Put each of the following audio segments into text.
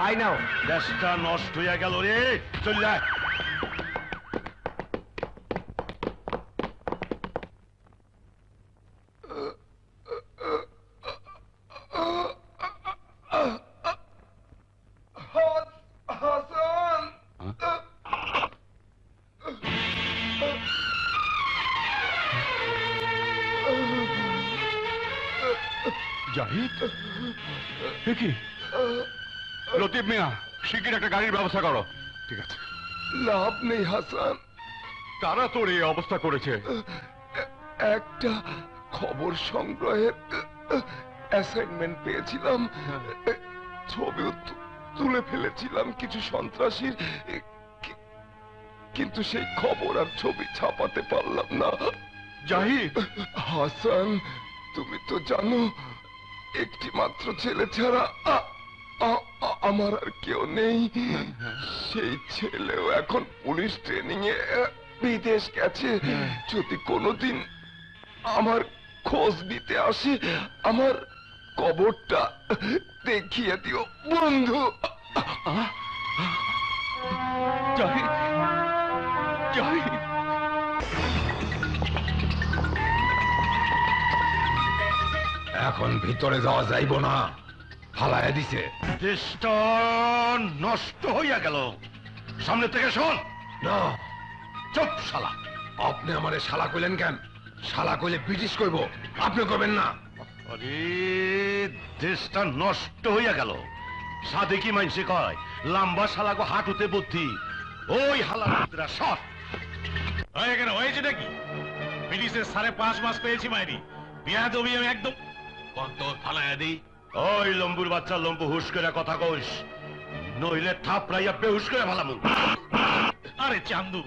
I নাও। দেশটা নষ্ট হইয়া গেল রে, চল যায়। জাহিদ, কি লতিফ মিয়া, শিগগির একটা গাড়ির ব্যবস্থা করো। ঠিক আছে। লাভ নেই হাসান, তারা তোর এই অবস্থা করেছে। একটা খবর সংগ্রহের অ্যাসাইনমেন্ট পেয়েছিলাম, ছবি তুলে ফেলেছিলাম কিছু সন্ত্রাসীর, কিন্তু সেই খবর আর ছবি ছাপাতে পারলাম না। জাহিদ। হাসান, তুমি তো জানো একটি মাত্র ছেলে ছাড়া আমার আর কেউ নেই। সেই ছেলেও এখন পুলিশ ট্রেনিং এ বিদেশ গেছে। যদি কোনোদিন আমার খোঁজ নিতে আসে, আমার কবরটা দেখিয়ে দিও বন্ধু। জাহিদ, জাহিদ। এখন ভিতরে যাওয়া যাইব না, ফালাইয়া দিছে। দেশটা নষ্ট হইয়া গেল, সামনে থেকে শোন। না, চুপ শালা। আপনি আমারে শালা কইলেন কেন? শালা কইলে ব্রিটিশ কইব, আপনি কইবেন না। আরে দেশটা নষ্ট হইয়া গেল, সাধে কি মাইনসে কয় লাম্বা শালাগো হাঁটুতে বুদ্ধি। ওই হালারা সব এখানে হয়েছে নাকি? ব্রিটিশের 5.5 মাস পেয়েছি মাইরি, বিয়া দবি আমি একদম কত ফালাইয়া দিই। ওই লম্বুর বাচ্চা লম্বু হুশ করে কথা কইস, নইলে থাপড়াইয়া বেহুশ করে ভালামু। আরে চান্দু,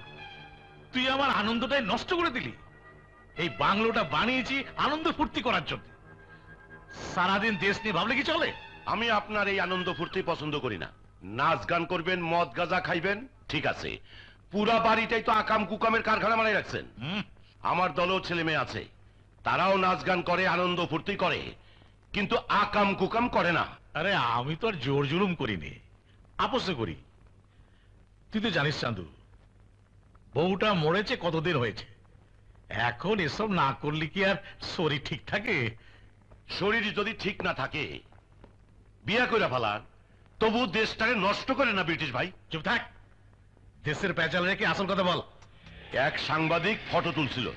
তুই আমার আনন্দটাই নষ্ট করে দিলি। এই বাংলোটা বানিয়েছি আনন্দ ফুর্তি করার জন্য, সারাদিন দেশ নিয়ে ভাবলে কি চলে? আমি আপনার এই আনন্দ ফুর্তি পছন্দ করি না। নাচ গান করবেন, মদ গাঁজা খাইবেন, ঠিক আছে। পুরা বাড়িটাই তো আকাম কুকামের কারখানা বানাই রাখছেন। আমার দলও ছেলে মেয়ে আছে, তারাও নাচ গান করে, আনন্দ ফুর্তি করে, কিন্তু আকাম কুকাম করে না। আরে আমি তো আর জোর জুলুম করিনি, আপোষে করি। তুই তো জানিস চান্দু, বউটা মরেছে কতদিন হয়েছে। এখন এসব না করলে কি আর শরীর ঠিক থাকে? শরীর যদি ঠিক না থাকে বিয়া কইরা ফালান, তবু দেশটাকে নষ্ট করে না ব্রিটিশ ভাই। চুপ থাক, দেশের পেঁচাল রেখে আসল কথা বল। এক সাংবাদিক ফটো তুলছিল,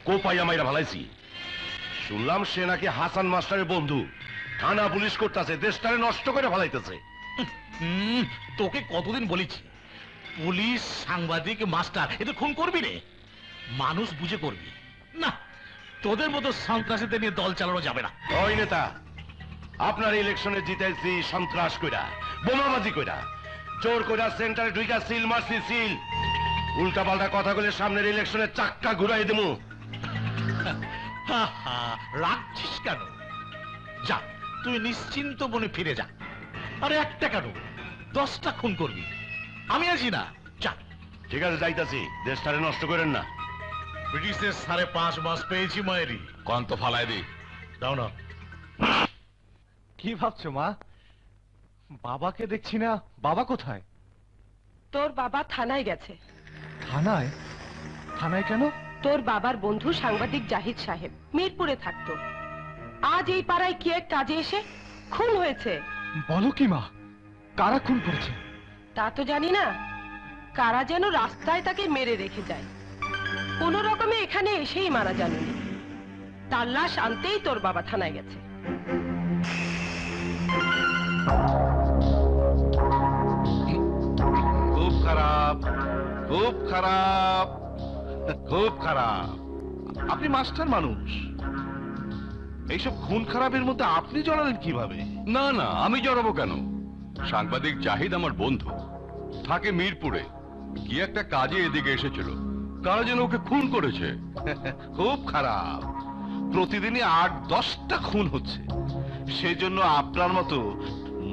কোপাইয়া মাইরা ভালাইছি। শুনলাম সে নাকি হাসান মাস্টারের বন্ধু, থানা পুলিশ করতেছে, দেশটাকে নষ্ট করে ফেলাইতেছে। তোকে কতদিন বলেছি, পুলিশ সাংবাদিক মাস্টার এদের খুন করবি রে, মানুষ বুঝে করবি না। তোদের মতো সন্ত্রাসীদের নিয়ে দল চালানো যাবে না। ওই নেতা, আপনার ইলেকশনে জিতেছি সন্ত্রাস কইরা, বোমাবাজি কইরা, জোর কইরা সেন্টারে ঢুইকা সিল মারছি সিল। উল্টা পাল্টা কথা বলে সামনের ইলেকশনে চাক্কা ঘুরাই দেবো। রাখছিস কেন? যা, তুই নিশ্চিন্ত মনে ফিরে যা। আরে একটা কেন, 10টা খুন করবি, আমি আছি না। যা। ঠিক আছে, যাইতাছি, দেশটারে নষ্ট করেন না। ব্রিটিশের 5.5 মাস পেয়েছি মায়েরি, কন্ত ফালাই দি। দাও না। কি ভাবছো মা? বাবাকে দেখছি না, বাবা কোথায়? তোর বাবা থানায় গেছে। থানায়? থানায় কেন? তোর বাবার বন্ধু সাংবাদিক জাহিদ সাহেব মিরপুরে থাকতো, আজ এই পাড়ায় কি এক কাজে এসে খুন হয়েছে। বলো কি মা, কারা খুন করেছে? তা তো জানি না, কারা যেন রাস্তায় তাকে মেরে রেখে যায়, কোন রকমে এখানে এসেই মারা যায়নি। তার লাশ আনতেই তোর বাবা থানায় গেছে। খুব খারাপ, খুব খারাপ, খুব খারাপ। আপনি মাস্টার মানুষ, এইসব খুন খারাপের মধ্যে আপনি জড়ালেন কিভাবে? না না, আমি জড়াবো কেন? সাংবাদিক জাহিদ আমার বন্ধু, থাকে মিরপুরে, কি একটা কাজে এদিকে এসেছিল, কারা যেন ওকে খুন করেছে। খুব খারাপ, প্রতিদিনই 8-10টা খুন হচ্ছে, সেই জন্য আপনার মতো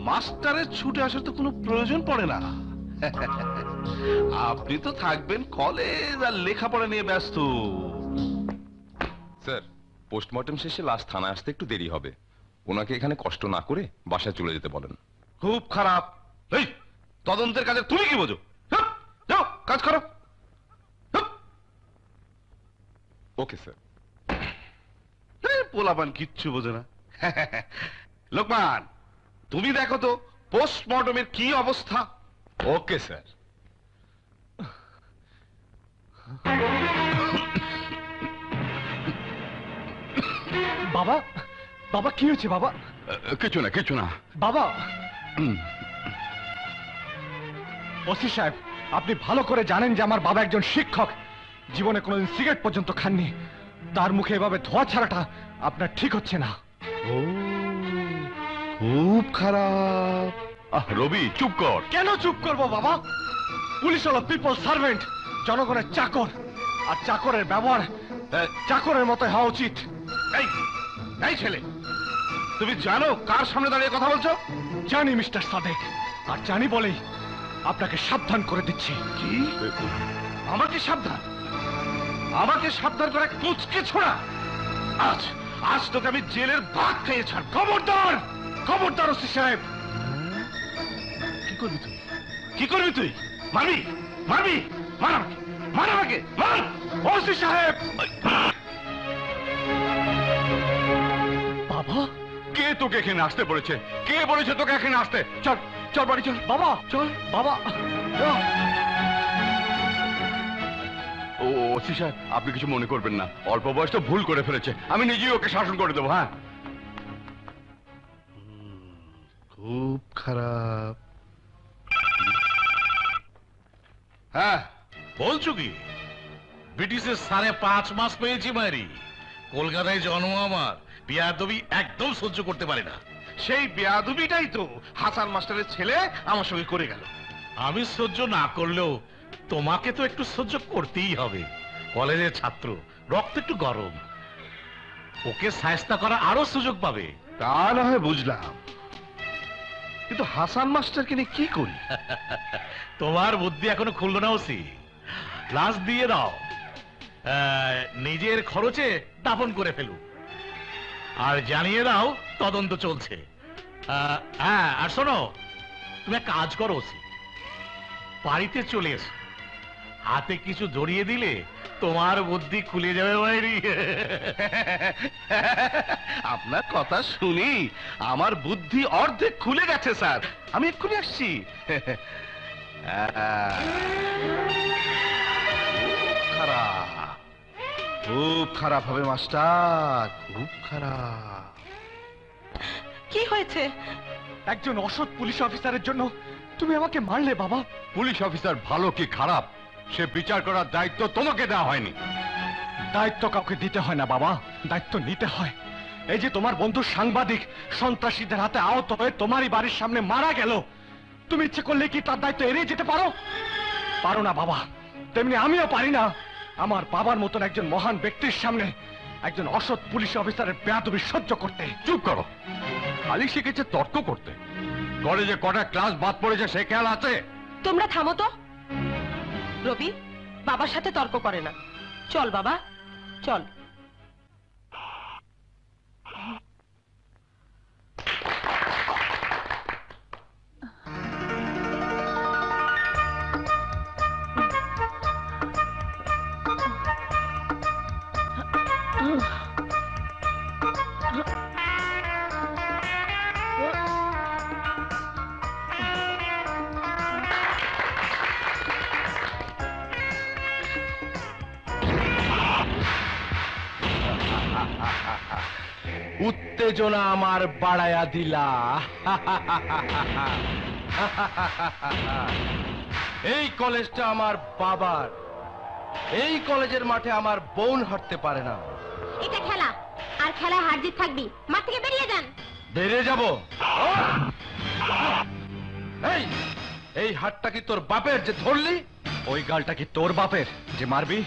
মাস্টারের ছুটে আসার তো কোনো প্রয়োজন পড়ে না। আপনি তো থাকবেন কলেজ আর লেখাপড়া নিয়ে ব্যস্ত। স্যার, পোস্টমর্টম শেষে লাশ থানায় আসতে একটু দেরি হবে, ওনাকে এখানে কষ্ট না করে বাসায় চলে যেতে বলেন। খুব খারাপ, এই তদন্তের কাজে তুমি কি বোঝো? হাপ, যাও কাজ করো। হাপ। Okay sir. এই পোলাপান কিচ্ছু বোঝে না। লোকমান, তুমি দেখো তো পোস্টমর্টমের কি অবস্থা। Okay sir. বাবা, বাবা কি হয়েছে বাবা? কিছু না কিছু না। বাবা, ওসি সাহেব, আপনি ভালো করে জানেন যে আমার বাবা একজন শিক্ষক, জীবনে কোনোদিন সিগারেট পর্যন্ত খাননি। তার মুখে এভাবে ধোঁয়া ছাড়াটা আপনার ঠিক হচ্ছে না। ও খুব খারাপ। রবি চুপ কর। কেন চুপ করবো বাবা? পুলিশ হলো পিপল সার্ভেন্ট, জনগণের চাকর, আর চাকরের ব্যবহার চাকরের মতো হওয়া উচিত। এই এই ছেলে, তুমি জানো কার সামনে দাঁড়িয়ে কথা বলছো? জানি মিস্টার সাদেক, আর জানি বলেই আপনাকে সাবধান করে দিচ্ছি। কি? আমাকে সাবধান? আমাকে সাবধান করে কুচকে ছোড়া? আজ আজ তোকে আমি জেলের ভাগ খেয়ে ছাড়। খবরদার, খবরদার ওসি সাহেব। কি করবি তুই? কি করবি তুই? মারবি? মারবি? মার আমাকে, মার আমাকে, মার। ওসি সাহেব। বাবা, কে তোকে এখানে আসতে বলেছে? কে বলেছে তোকে এখানে আসতে? চল চল বাড়ি চল। বাবা চল, বাবা। ও ওসি সাহেব, আপনি কিছু মনে করবেন না, অল্প বয়স তো ভুল করে ফেলেছে, আমি নিজেই ওকে শাসন করে দেবো। হ্যাঁ, খুব খারাপ। হ্যাঁ বলছো কি? ব্রিটিশের 5.5 মাস পেয়েছি মারি। কলকাতায় জন্ম আমার, বিয়াদবি একদম সহ্য করতে পারে না। সেই বেয়াদবিটাই তো হাসান মাস্টারের ছেলে আমার সঙ্গে করে গেল। আমি সহ্য না করলেও তোমাকে তো একটু সহ্য করতেই হবে। কলেজের ছাত্র, রক্ত একটু গরম, ওকে সায়স্তা করা আরো সুযোগ পাবে। তা না হয় বুঝলাম, কিন্তু হাসান মাস্টারকে নিয়ে কি করি? তোমার বুদ্ধি এখনো খুললো না ওসি। লাশ দিয়ে দাও, নিজের খরচে দাফন করে ফেলু, আর জানিয়ে দাও তদন্ত চলছে। হ্যাঁ, আর শোনো, তুমি এক কাজ করো ওসি, বাড়িতে চলে এসো। হাতে কিছু জড়িয়ে দিলে তোমার বুদ্ধি খুলে যাবে বাইরে। আপনার কথা শুনি আমার বুদ্ধি অর্ধেক খুলে গেছে স্যার। আমি এক্ষুনি আসছি। খারাপ, খুব খারাপ হবে মাস্টার, খুব খারাপ। কি হয়েছে? একজন অসৎ পুলিশ অফিসারের জন্য তুমি আমাকে মারলে বাবা। পুলিশ অফিসার ভালো কি খারাপ সে বিচার করার দায়িত্ব তোমাকে দেওয়া হয়নি। দায়িত্ব কাউকে দিতে হয় না বাবা, দায়িত্ব নিতে হয়। এই যে তোমার বন্ধু সাংবাদিক সন্ত্রাসীদের হাতে আহত হয়ে তোমারই বাড়ির সামনে মারা গেল, তুমি ইচ্ছে করলে কি তার দায়িত্ব এড়িয়ে যেতে পারো? পারো না বাবা, তেমনি আমিও পারি না আমার বাবার মতন একজন মহান ব্যক্তির সামনে একজন অসৎ পুলিশ অফিসারের বেয়াদবি সহ্য করতে। চুপ করো, খালি শিখেছে তর্ক করতে। কলেজে কটা ক্লাস বাদ পড়েছে সে খেয়াল আছে? তোমরা থামো তো। রবি বাবার সাথে তর্ক করে না, চল বাবা চল। উত্তেজনা আমার বাড়ায়া দিলা। এই কলেজটা আমার বাবার, এই কলেজের মাঠে আমার বোন হাঁটতে পারে না। এটা খেলা, আর খেলায় হার জিত থাকবি। মাঠ থেকে বেরিয়ে যান। বেরিয়ে যাব? এই এই হাতটা কি তোর বাপের যে ধরলি? ওই গালটা কি তোর বাপের যে মারবি?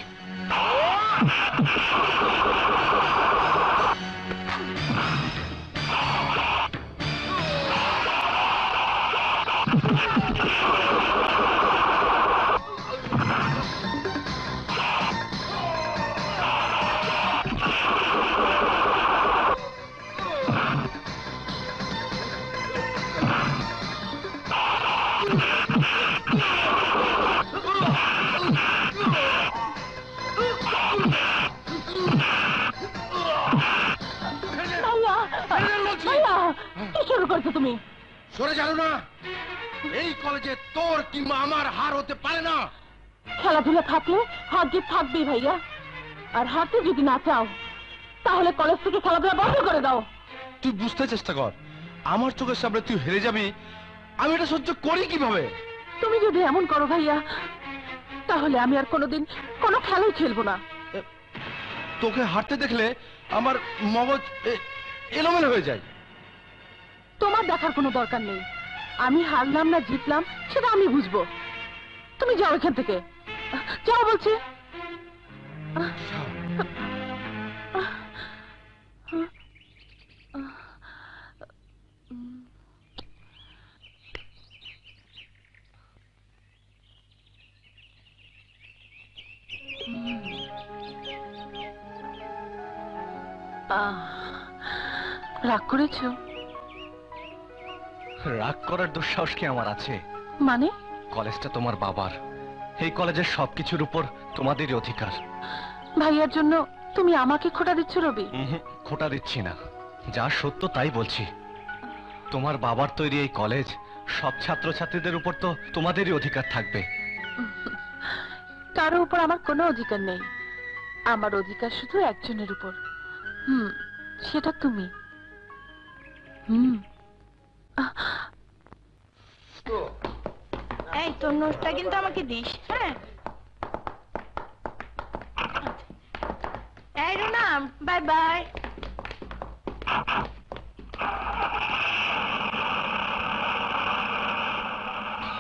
শুরু করছো তুমি? সরে জানো না, এই কলেজে তোর কিংবা আমার হার হতে পারে না। খেলাধুলা থাকলে হার জিত থাকবেই ভাইয়া, আর হারতে যদি না চাও তাহলে কলেজ থেকে খেলাধুলা বন্ধ করে দাও। তুই বুঝতে চেষ্টা কর, আমার চোখের সামনে তুই হেরে যাবি, আমি এটা সহ্য করি কিভাবে? তুমি যদি এমন করো ভাইয়া, তাহলে আমি আর কোনোদিন কোনো খেলাই খেলবো না। তোকে হারতে দেখলে আমার মগজ এলোমেলো হয়ে যায়। তোমার দেখার কোনো দরকার নেই, আমি হারলাম না জিতলাম সেটা আমি বুঝবো। তুমি যাও এখান থেকে, যাও বলছি। রাগ করেছো? রাগ করার দুঃসাহস কি আমার আছে? মানে? কলেজটা তোমার বাবার, এই কলেজের সবকিছুর উপর তোমাদেরই অধিকার। ভাইয়ার জন্য তুমি আমাকে খোটা দিচ্ছ রবি? খোটা দিচ্ছি না, যা সত্য তাই বলছি। তোমার বাবার তৈরি এই কলেজ, সব ছাত্রছাত্রীদের উপর তো তোমাদেরই অধিকার থাকবে। কারো উপর আমার কোনো অধিকার নেই, আমার অধিকার শুধু একজনের উপর, সেটা তুমি। এই তোর নোটটা কিন্তু আমাকে দিস, হ্যাঁ? এই রুনা, বাই বাই।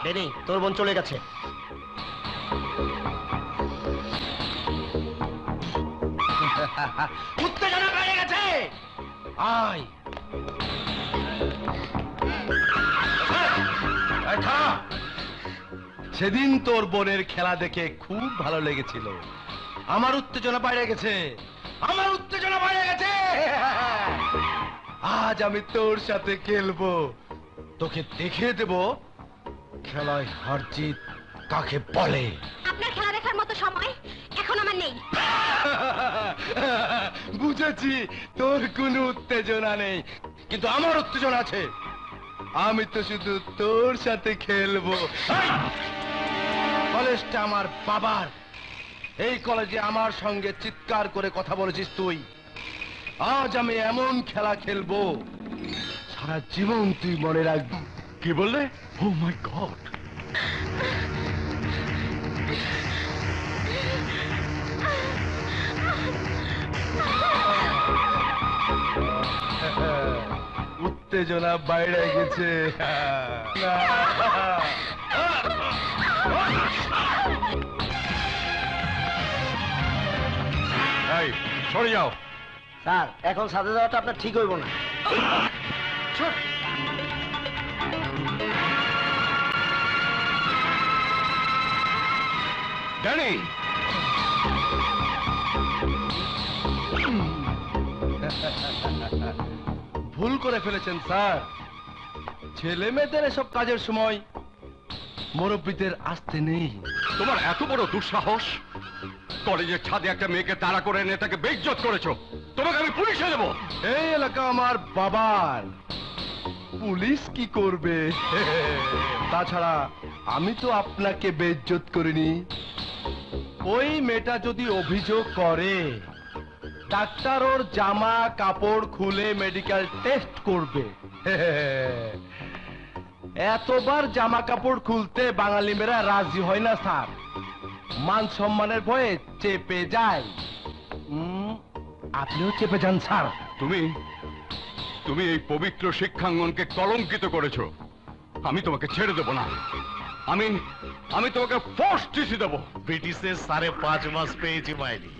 বেনি, তোর বোন চলে গেছে। উত্তেজনা বেড়ে গেছে, আয়। সেদিন তোর বোনের খেলা দেখে খুব ভালো লেগেছিল, আমার উত্তেজনা বাইরে গেছে, আমার উত্তেজনা বাইরে গেছে। আজ আমি তোর সাথে খেলবো, তোকে দেখিয়ে দেব খেলায় হার জিত কাকে বলে। আপনার খেলা দেখার মতো সময় এখন আমার নেই। বুঝেছি তোর কোনো উত্তেজনা নেই, কিন্তু আমার উত্তেজনা আছে। আমি তো শুধু তোর সাথে খেলবো। কলেজটা আমার বাবার, এই কলেজে আমার সঙ্গে চিৎকার করে কথা বলেছিস তুই। আজ আমি এমন খেলা খেলবো সারা জীবন তুই মনে রাখবি। কি বললে? ও মাই গড! উত্তেজনা বাইরে গেছে। এই, সরে যাও। স্যার, এখন সাথে যাওয়াটা আপনার ঠিক হইব না। ড্যানি, ভুল করে ফেলেছেন স্যার, ছেলে মেয়েদের এসব কাজের সময় মুরব্বীদের আসতে নেই। তোমার এত বড় দুঃসাহস! কলেজের ছাদে একটা মেয়েকে তাড়া করে এনে তাকে বেইজ্জত করেছো। তোমাকে আমি পুলিশে দেবো। এই এলাকা আমার বাবার, পুলিশ কি করবে? তাছাড়া আমি তো আপনাকে বেইজ্জত করিনি। ওই মেয়েটা যদি অভিযোগ করে, ডাক্তার ওর জামা কাপড় খুলে মেডিকেল টেস্ট করবে। এতবার জামা কাপড় খুলতে বাঙালি মেয়েরা রাজি হয় না স্যার, মান সম্মানের ভয়ে চেপে যায়। আপনিও চেপে যান স্যার। তুমি এই পবিত্র শিক্ষাঙ্গনকে কলঙ্কিত করেছো। আমি তোমাকে ছেড়ে দেব না। আমি তোমাকে ফোর্স টিসি দেবো। ব্রিটিশের 5.5 মাস পেয়েছি মাইনি।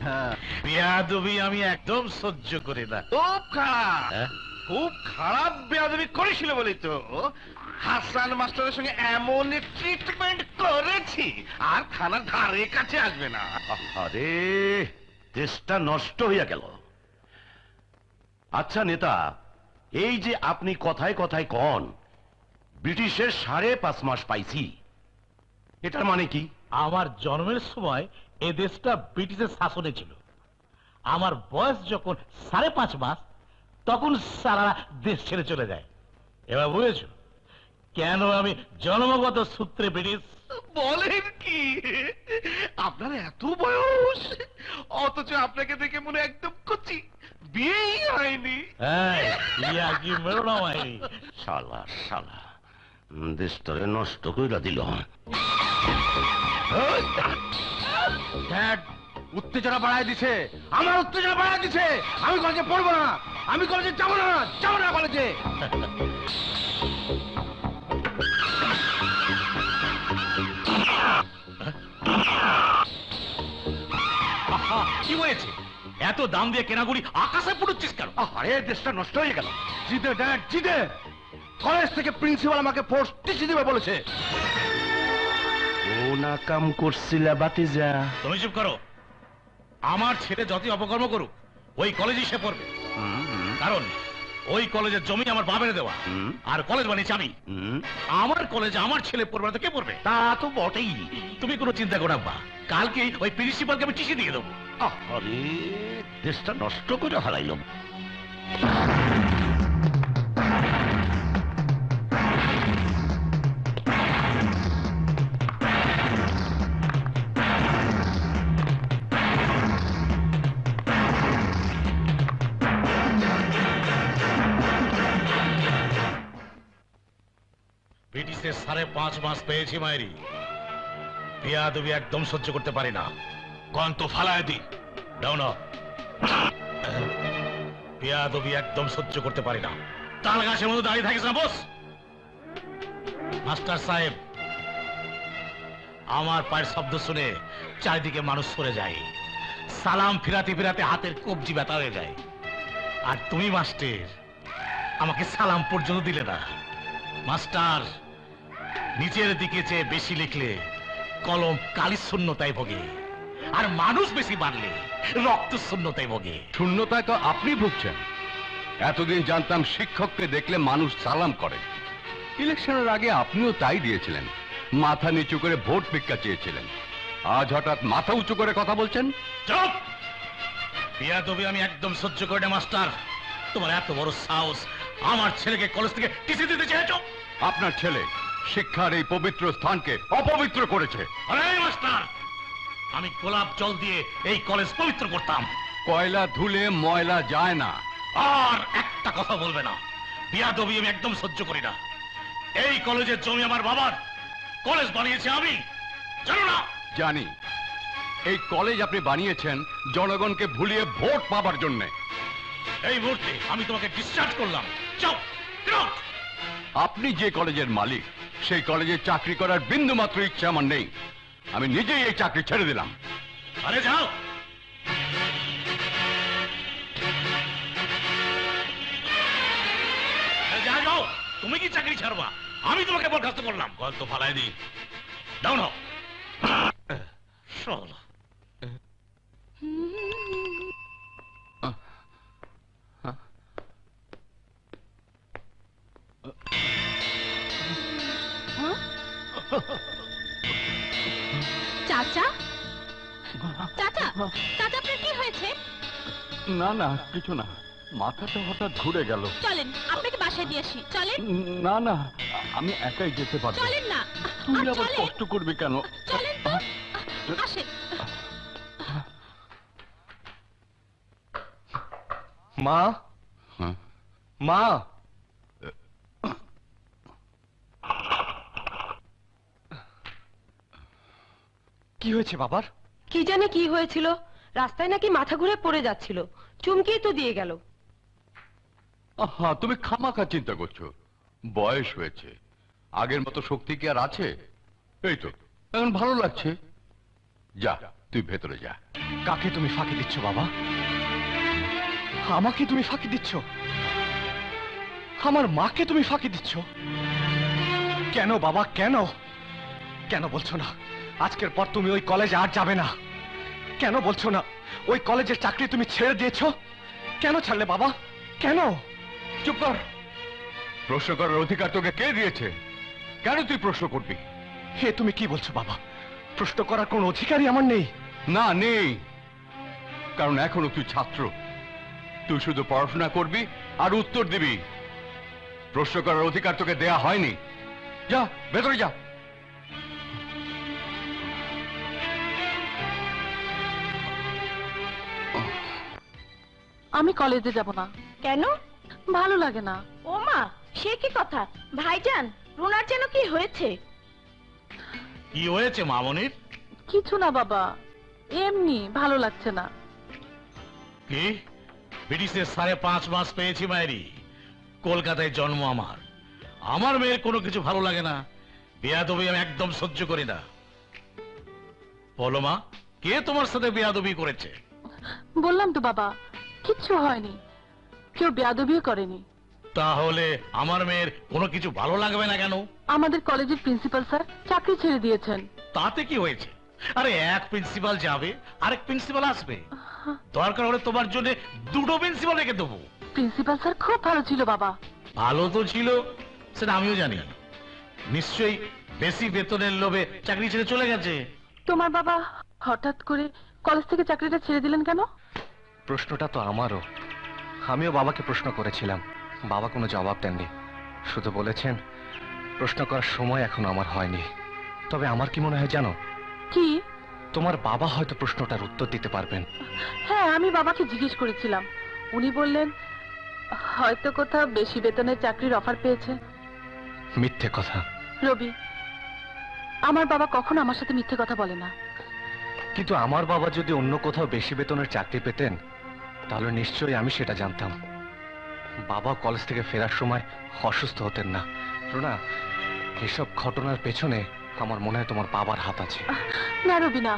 বেয়াদবি আমি একদম সহ্য করি না। খুব খারাপ, খুব খারাপ বেয়াদবি করেছিল বলেই তো হাসান মাস্টারের সঙ্গে এমন ট্রিটমেন্ট করেছি আর থানার ধারে কাছে আসবে না। আরে দেশটা নষ্ট হইয়া গেল। আচ্ছা নেতা, এই যে আপনি কথায় কথায় কন ব্রিটিশের 5.5 মাস পাইছি, এটার মানে কি? আমার জন্মের সময় এ দেশটা ব্রিটিশের শাসনে ছিল। আমার বয়স যখন 5.5 মাস, তখন সারা দেশ ছেড়ে চলে যায়। এবার বুঝেছো কেন আমি জন্মগত সূত্রে ব্রিটিশ? বলেন কি আপনার এত বয়স অথচ আপনাকে দেখে মনে একদম কচি, বিয়েই হয়নি। কি মেরো না ভাই। শালা শালা দেশটারে নষ্ট কইরা দিল। ড্যাড উত্তেজনা বাড়ায় দিছে, আমার উত্তেজনা বাড়ায় দিছে। আমি কলেজে পড়বো না, আমি কলেজে যাবো না, যাবো না কলেজে। কি হয়েছে? এত দাম দিয়ে কেনাগুড়ি আকাশে পুড়ুচ্ছিস কেন? আরে দেশটা নষ্ট হয়ে গেল। জিদে ড্যাড জিদে, কলেজ থেকে প্রিন্সিপাল আমাকে ফোর্স টিসি দিবে বলেছে। ও না কাম করছিল বাতিজা। তুমি চুপ করো। আমার ছেলে যতই অপকর্ম করুক ওই কলেজে সে পড়বে, কারণ ওই কলেজের জমি আমার বাবার দেওয়া, আর কলেজ বানিয়েছি আমি। আমার কলেজে আমার ছেলে পড়বে না তো কে পড়বে? তা তো বটেই। তুমি কোনো চিন্তা করো না, কালকে ওই প্রিন্সিপালকে আমি চিঠি দিয়ে দেবো। আরে দেশটা নষ্ট করে হারাইল। ব্রিটিশের 5.5 মাস পেয়েছি মায়েরি। বেয়াদবি একদম সহ্য করতে পারি না। গন্ত ফালায় দি দাও না। বেয়াদবি একদম সহ্য করতে পারি না। তাল গাছের মধ্যে দাঁড়িয়ে থাকিস না বস। মাস্টার সাহেব, আমার পায়ের শব্দ শুনে চারিদিকে মানুষ সরে যায়, সালাম ফিরাতে ফিরাতে হাতের কবজি ব্যথা হয়ে যায়। আর তুমি মাস্টার আমাকে সালাম পর্যন্ত দিলে না। মাস্টার, নিচের দিকে চেয়ে বেশি লিখলে কলম কালি শূন্যতায় ভোগে, আর মানুষ বেশি বাড়লে রক্ত শূন্যতায় ভোগে। শূন্যতায় তো আপনি ভুগছেন। এতদিন জানতাম শিক্ষককে দেখলে মানুষ সালাম করে। ইলেকশনের আগে আপনিও তাই দিয়েছিলেন, মাথা নিচু করে ভোট ভিক্ষা চেয়েছিলেন। আজ হঠাৎ মাথা উঁচু করে কথা বলছেন। চুপ! বেয়াদবি আমি একদম সহ্য করি না মাস্টার। তোমার এত বড় সাহস, আমার ছেলেকে কলেজ থেকে টিসি দিতে চেয়েছো? আপনার ছেলে শিক্ষার এই পবিত্র স্থানকে অপবিত্র করেছে। আরে মাস্টার, আমি গোলাপ জল দিয়ে এই কলেজ পবিত্র করতাম। কয়লা ধুলে ময়লা যায় না। আর একটা কথা বলবে না। বেয়াদবি আমি একদম সহ্য করি না। এই কলেজের জমি আমার বাবার, কলেজ বানিয়েছে আমি, জানো না? জানি। এই কলেজ আপনি বানিয়েছেন জনগণকে ভুলিয়ে ভোট পাবার জন্যে। এই মুহূর্তে আমি তোমাকে ডিসচার্জ করলাম। যাও। আপনি যে কলেজের মালিক, সেই কলেজে চাকরি করার বিন্দু মাত্র ইচ্ছা আমার নেই। আমি নিজেই এই চাকরি ছেড়ে দিলাম। আরে যাও। যাও, তুমি কি চাকরি ছাড়বা? আমি তোমাকে বরখাস্ত করলাম। গল্প ফালাই দি দাও না। চাচা, চাচা, চাচা আপনার কি হয়েছে? না না, কিছু না, মাথাটা হঠাৎ ঘুরে গেল। চলেন আপনাকে বাসায় দিয়ে আসি। চলেন। না না, আমি একাই যেতে পারবো। চলেন না। তুই আবার কষ্ট করবি কেন? চলেন তো, আসেন। মা, মা, কি হয়েছে বাবার? কি জানি কি হয়েছিল, রাস্তায় নাকি মাথা ঘুরে পড়ে যাচ্ছিল, চুমকিয়ে তো দিয়ে গেল। আহা, তুমি খামাখা চিন্তা করছো। বয়স হয়েছে, আগের মতো শক্তি কি আর আছে? এই তো এখন ভালো লাগছে। যা, তুই ভেতরে যা। কাকে তুমি ফাঁকি দিচ্ছ বাবা? আমাকে তুমি ফাঁকি দিচ্ছ? আমার মাকে তুমি ফাঁকি দিচ্ছ? কেন বাবা, কেন? কেন বলছো না আজকের পর তুমি ওই কলেজে আর যাবে না? কেন বলছো না ওই কলেজের চাকরি তুমি ছেড়ে দিয়েছো? কেন ছাড়লে বাবা, কেন? চুপ কর। প্রশ্ন করার অধিকার তোকে কে দিয়েছে? কেন তুই প্রশ্ন করবি? হে তুমি কি বলছো বাবা? প্রশ্ন করার কোন অধিকারই আমার নেই। না, নেই। কারণ এখনো তুই ছাত্র। তুই শুধু পড়াশোনা করবি আর উত্তর দিবি। প্রশ্ন করার অধিকার তোকে দেয়া হয়নি। যা ভেতরে যা। আমি কলেজে যাব না। কেন? ভালো লাগে না। ও মা, সে কি কথা? ভাইজান, রুনার যেন কি হয়েছে? কি হয়েছে মামনির? কিছু না বাবা, এমনি ভালো লাগছে না। কি ব্রিটিশের 5.5 মাস পেয়েছি মায়েরি। কলকাতায় জন্ম আমার। আমার মেয়ের কোনো কিছু ভালো লাগে না। বেয়াদবি আমি একদম সহ্য করি না। বলো মা, কে তোমার সাথে বেয়াদবি করেছে? বললাম তো বাবা, কিচ্ছু হয়নি, কেউ বেয়াদবিও করেনি। তাহলে আমার মেয়ের কোনো কিছু ভালো লাগবে না কেন? আমাদের কলেজের প্রিন্সিপাল স্যার চাকরি ছেড়ে দিয়েছেন। তাতে কি হয়েছে? আরে এক প্রিন্সিপাল যাবে, আরেক প্রিন্সিপাল আসবে। দরকার হলে তোমার জন্য 2টো প্রিন্সিপাল রেখে দেবো। প্রিন্সিপাল স্যার খুব ভালো ছিল বাবা। ভালো তো ছিল, সেটা আমিও জানি। নিশ্চয়ই বেশি বেতনের লোভে চাকরি ছেড়ে চলে গেছে। তোমার বাবা হঠাৎ করে কলেজ থেকে চাকরিটা ছেড়ে দিলেন কেন? প্রশ্নটা তো আমারও। আমিও বাবাকে প্রশ্ন করেছিলাম, বাবা কোনো জবাব দেননি, শুধু বলেছেন প্রশ্ন করার সময় এখন আমার হয়নি। তবে আমার কি মনে হয় জানো? কি? তোমার বাবা হয়তো প্রশ্নটার উত্তর দিতে পারবেন। হ্যাঁ, আমি বাবাকে জিজ্ঞেস করেছিলাম, উনি বললেন হয়তো কোথাও বেশি বেতনের চাকরির অফার পেয়েছে। মিথ্যে কথা। রবি, আমার বাবা কখনো আমার সাথে মিথ্যে কথা বলে না। কিন্তু আমার বাবা যদি অন্য কোথাও বেশি বেতনের চাকরি পেতেন তাহলে নিশ্চয়ই আমি সেটা জানতাম। বাবা কলেজ থেকে ফেরার সময় অসুস্থ হতেন না। রুনা, এসব ঘটনার পেছনে আমার মনে হয় তোমার বাবার হাত আছে। না রবি না,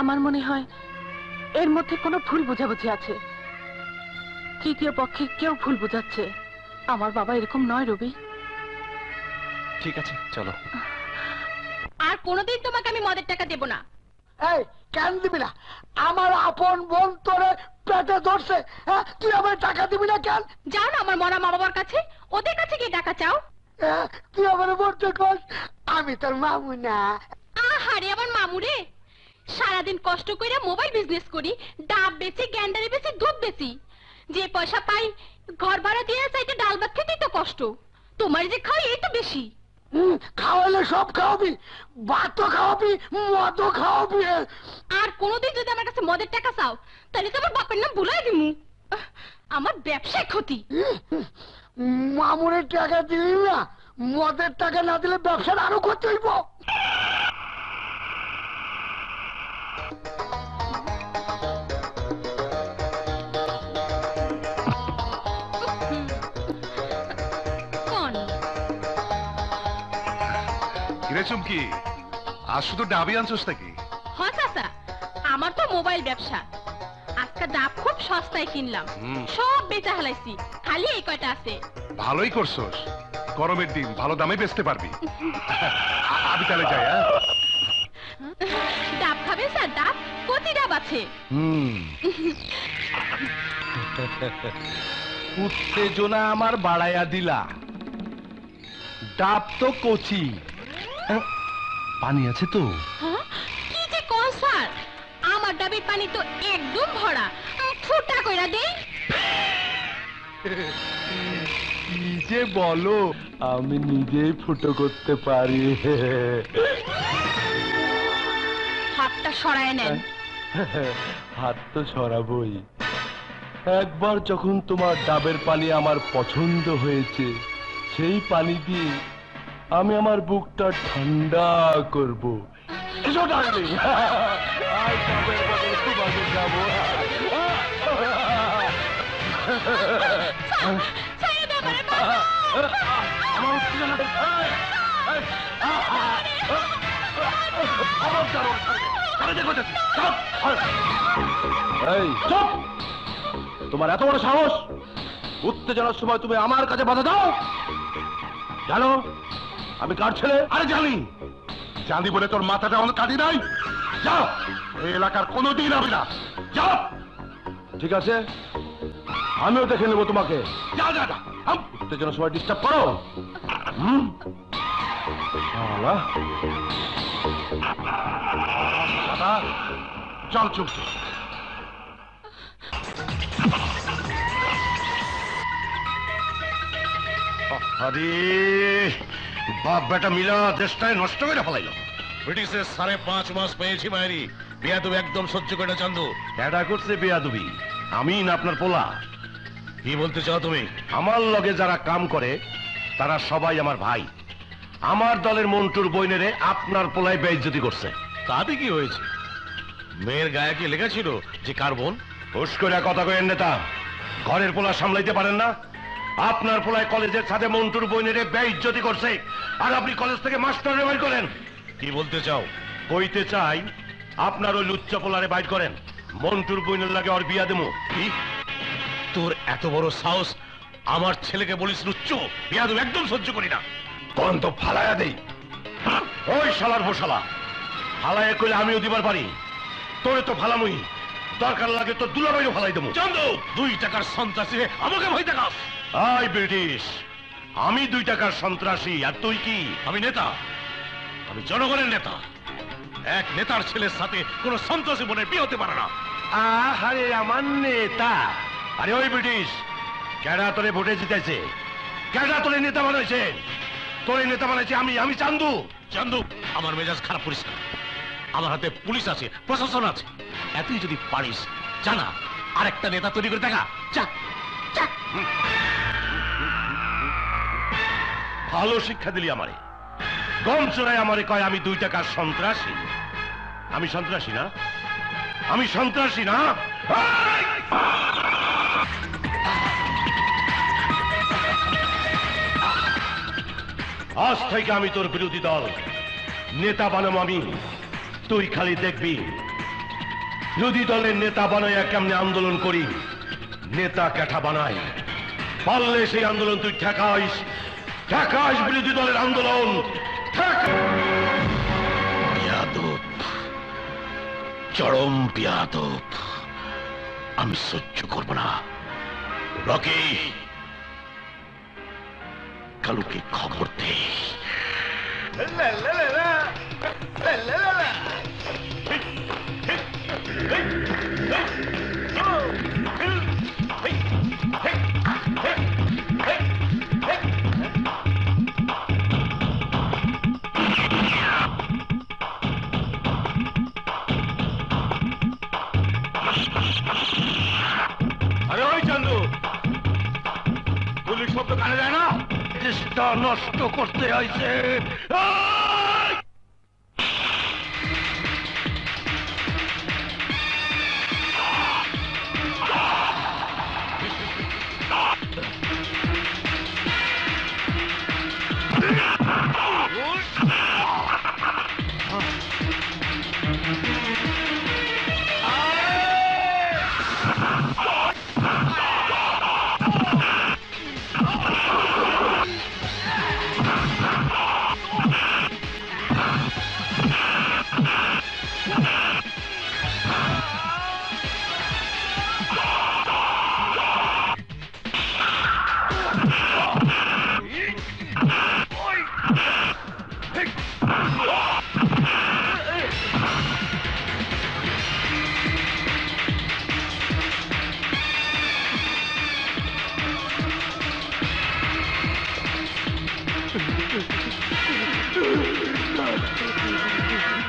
আমার মনে হয় এর মধ্যে কোনো ভুল বোঝাবুঝি আছে। তৃতীয় পক্ষের কেউ ভুল বোঝাচ্ছে। আমার বাবা এরকম নয় রবি। ঠিক আছে, চলো। আর কোনোদিন তোমাকে আমি মদের টাকা দেব না। এই কেন দিবি না? আমার আপন বোন তোরে পেটে ধরছে, হ্যাঁ? তুই আমার টাকা দিবি না কেন? যাও না আমার মরা মা বাবার কাছে, ওদের কাছে গিয়ে টাকা চাও। তুই আমার মরতে কর, আমি তোর মামু না। আহারে আমার মামুরে, সারাদিন কষ্ট করে মোবাইল বিজনেস করি, ডাব বেচি, গ্যান্ডারি বেচি, দুধ বেচি, যে পয়সা পাই ঘর ভাড়া দিয়ে চাইতে ডাল ভাত খেতেই তো কষ্ট। তোমার যে খাওয়াই এই তো বেশি। খাওয়ালে সব খাওয়াবি, ভাতও খাওয়াবি, মদও খাওয়াবি। আর কোনোদিন যদি আমার কাছে মদের টাকা চাও তাহলে তো আমার বাপের নাম ভুলাই দিমু। আমার ব্যবসায় ক্ষতি। মামুনের টাকা দিবি না, মদের টাকা না দিলে ব্যবসার আরো ক্ষতি হইব। চুমকি, আর শুধু ডাবি আনছোস নাকি? হ্যাঁ চাচা, আমার তো মোবাইল ব্যবসা। আজকে ডাব খুব সস্তায় কিনলাম, সব বেচা হালাইছি, খালি এই কয়টা আছে। ভালোই করছোস, গরমের দিন ভালো দামে বেচতে পারবি। আমি তাহলে যাই। ডাব খাবে স্যার? ডাব কতি ডাব আছে? উত্তেজনা আমার বাড়াইয়া দিলা। ডাব তো কচি, পানি আছে তো? কি যে কোন স্যার, আমার ডাবের পানি তো একদম ভরা, ফুটা কইরা দেই। কি যে বলো, আমি নিজেই ফুটো করতে পারি। হাতটা সরায় নেন। হাত তো সরাবই। একবার যখন তোমার ডাবের পানি আমার পছন্দ হয়েছে, সেই পানি দিয়ে আমি আমার বুকটা ঠান্ডা করব। এসো ডার্লিং, আজ ডাবের বদলে তোমাকে যাবো। এই চুপ! তোমার এত বড় সাহস, উত্তেজনার সময় তুমি আমার কাছে বাধা দাও? জানো আমি কার ছেলে? আরে জানি, জানি বলে তোর মাথাটা অনেক কাটি নাই। যাও, এই এলাকার কোনোদিন হবে না। যাও। ঠিক আছে, আমিও দেখে নেবো তোমাকে। যা যা যা। উত্তেজনার সময় ডিস্টার্ব করো। চল চুমকি। আরে বাপ বেটা মিলা দেশটায় নষ্ট করে ফেলাইল। ব্রিটিশের 5.5 মাস পেয়েছি মায়েরি, বেয়াদব একদম সহ্য করে না চান্দু। ক্যাডা করছে বেয়াদবি? আমি না আপনার পোলা? কি বলতে চাও তুমি? আমার লগে যারা কাম করে তারা সবাই আমার ভাই। আমার দলের মন্টুর বইনেরে আপনার পোলায় বেইজ্জতি করছে। তাতে কি হয়েছে? মেয়ের গায়ে কি লেখা ছিল যে কার বোন? হুশ করে কথা কয়েন নেতা, ঘরের পোলা সামলাইতে পারেন না? আপনার পোলায় কলেজের সাথে মন্টুর বইনেরে বেইজ্জতি করছে, আর আপনি কলেজ থেকে মাস্টারে বাইর করেন। কি বলতে চাও? কইতে চাই আপনার ওই লুচ্চা পোলারে বাইর করেন, মন্টুর বইনের লাগে ওর বিয়া দেবো। কি? তোর এত বড় সাহস, আমার ছেলেকে বলিস লুচ্চ? বেয়াদব একদম সহ্য করি না। কোন তো ফালায়া দেই। ওই শালার ভোশালা, ফালায়া কইলে আমিও দিবার পারি, তোরে তো ফালামুই, দরকার লাগে তো দুলাভাইও ফালাই দেবো। চান্দু, 2 টাকার সন্ত্রাসী আমাকে ভয় দেখাস? আই ব্রিটিশ, আমি 2 টাকার সন্ত্রাসী আর তুই কি? আমি নেতা, আমি জনগণের নেতা। এক নেতার ছেলের সাথে কোন সন্ত্রাসী বোনের বিয়ে হতে পারে না। আরে আমার নেতা? আরে ওই ব্রিটিশ, কেডা তোরে ভোটে জিতেছে? কেডা তোরে নেতা বানাইছে? তোরে নেতা বানাইছে আমি চান্দু। চান্দু, আমার মেজাজ খারাপ করিস না। আমার হাতে পুলিশ আছে, প্রশাসন আছে। এতই যদি পারিস জানা আরেকটা নেতা তৈরি করে দেখা। যা যা। ভালো শিক্ষা দিলি আমারে। গম চোরাই আমারে কয় আমি 2 টাকার সন্ত্রাসী। আমি সন্ত্রাসী না? আমি সন্ত্রাসী না? আজ থেকে আমি তোর বিরোধী দল, নেতা বানাবো আমি। তুই খালি দেখবি বিরোধী দলের নেতা বানাইয়া কেমনে আন্দোলন করি। নেতা ক্যাঠা বানাই, পারলে সেই আন্দোলন তুই ঠেকাইস। ঠেকাইস বিরোধী দলের আন্দোলন। বেয়াদব, চরম বেয়াদব, আমি সহ্য করব না। রকি, কালুকে খবর দে। আরে ওই চান্দু, পুলিশ শব্দ কানে যায় না? দেশটা নষ্ট করতে হয়েছে।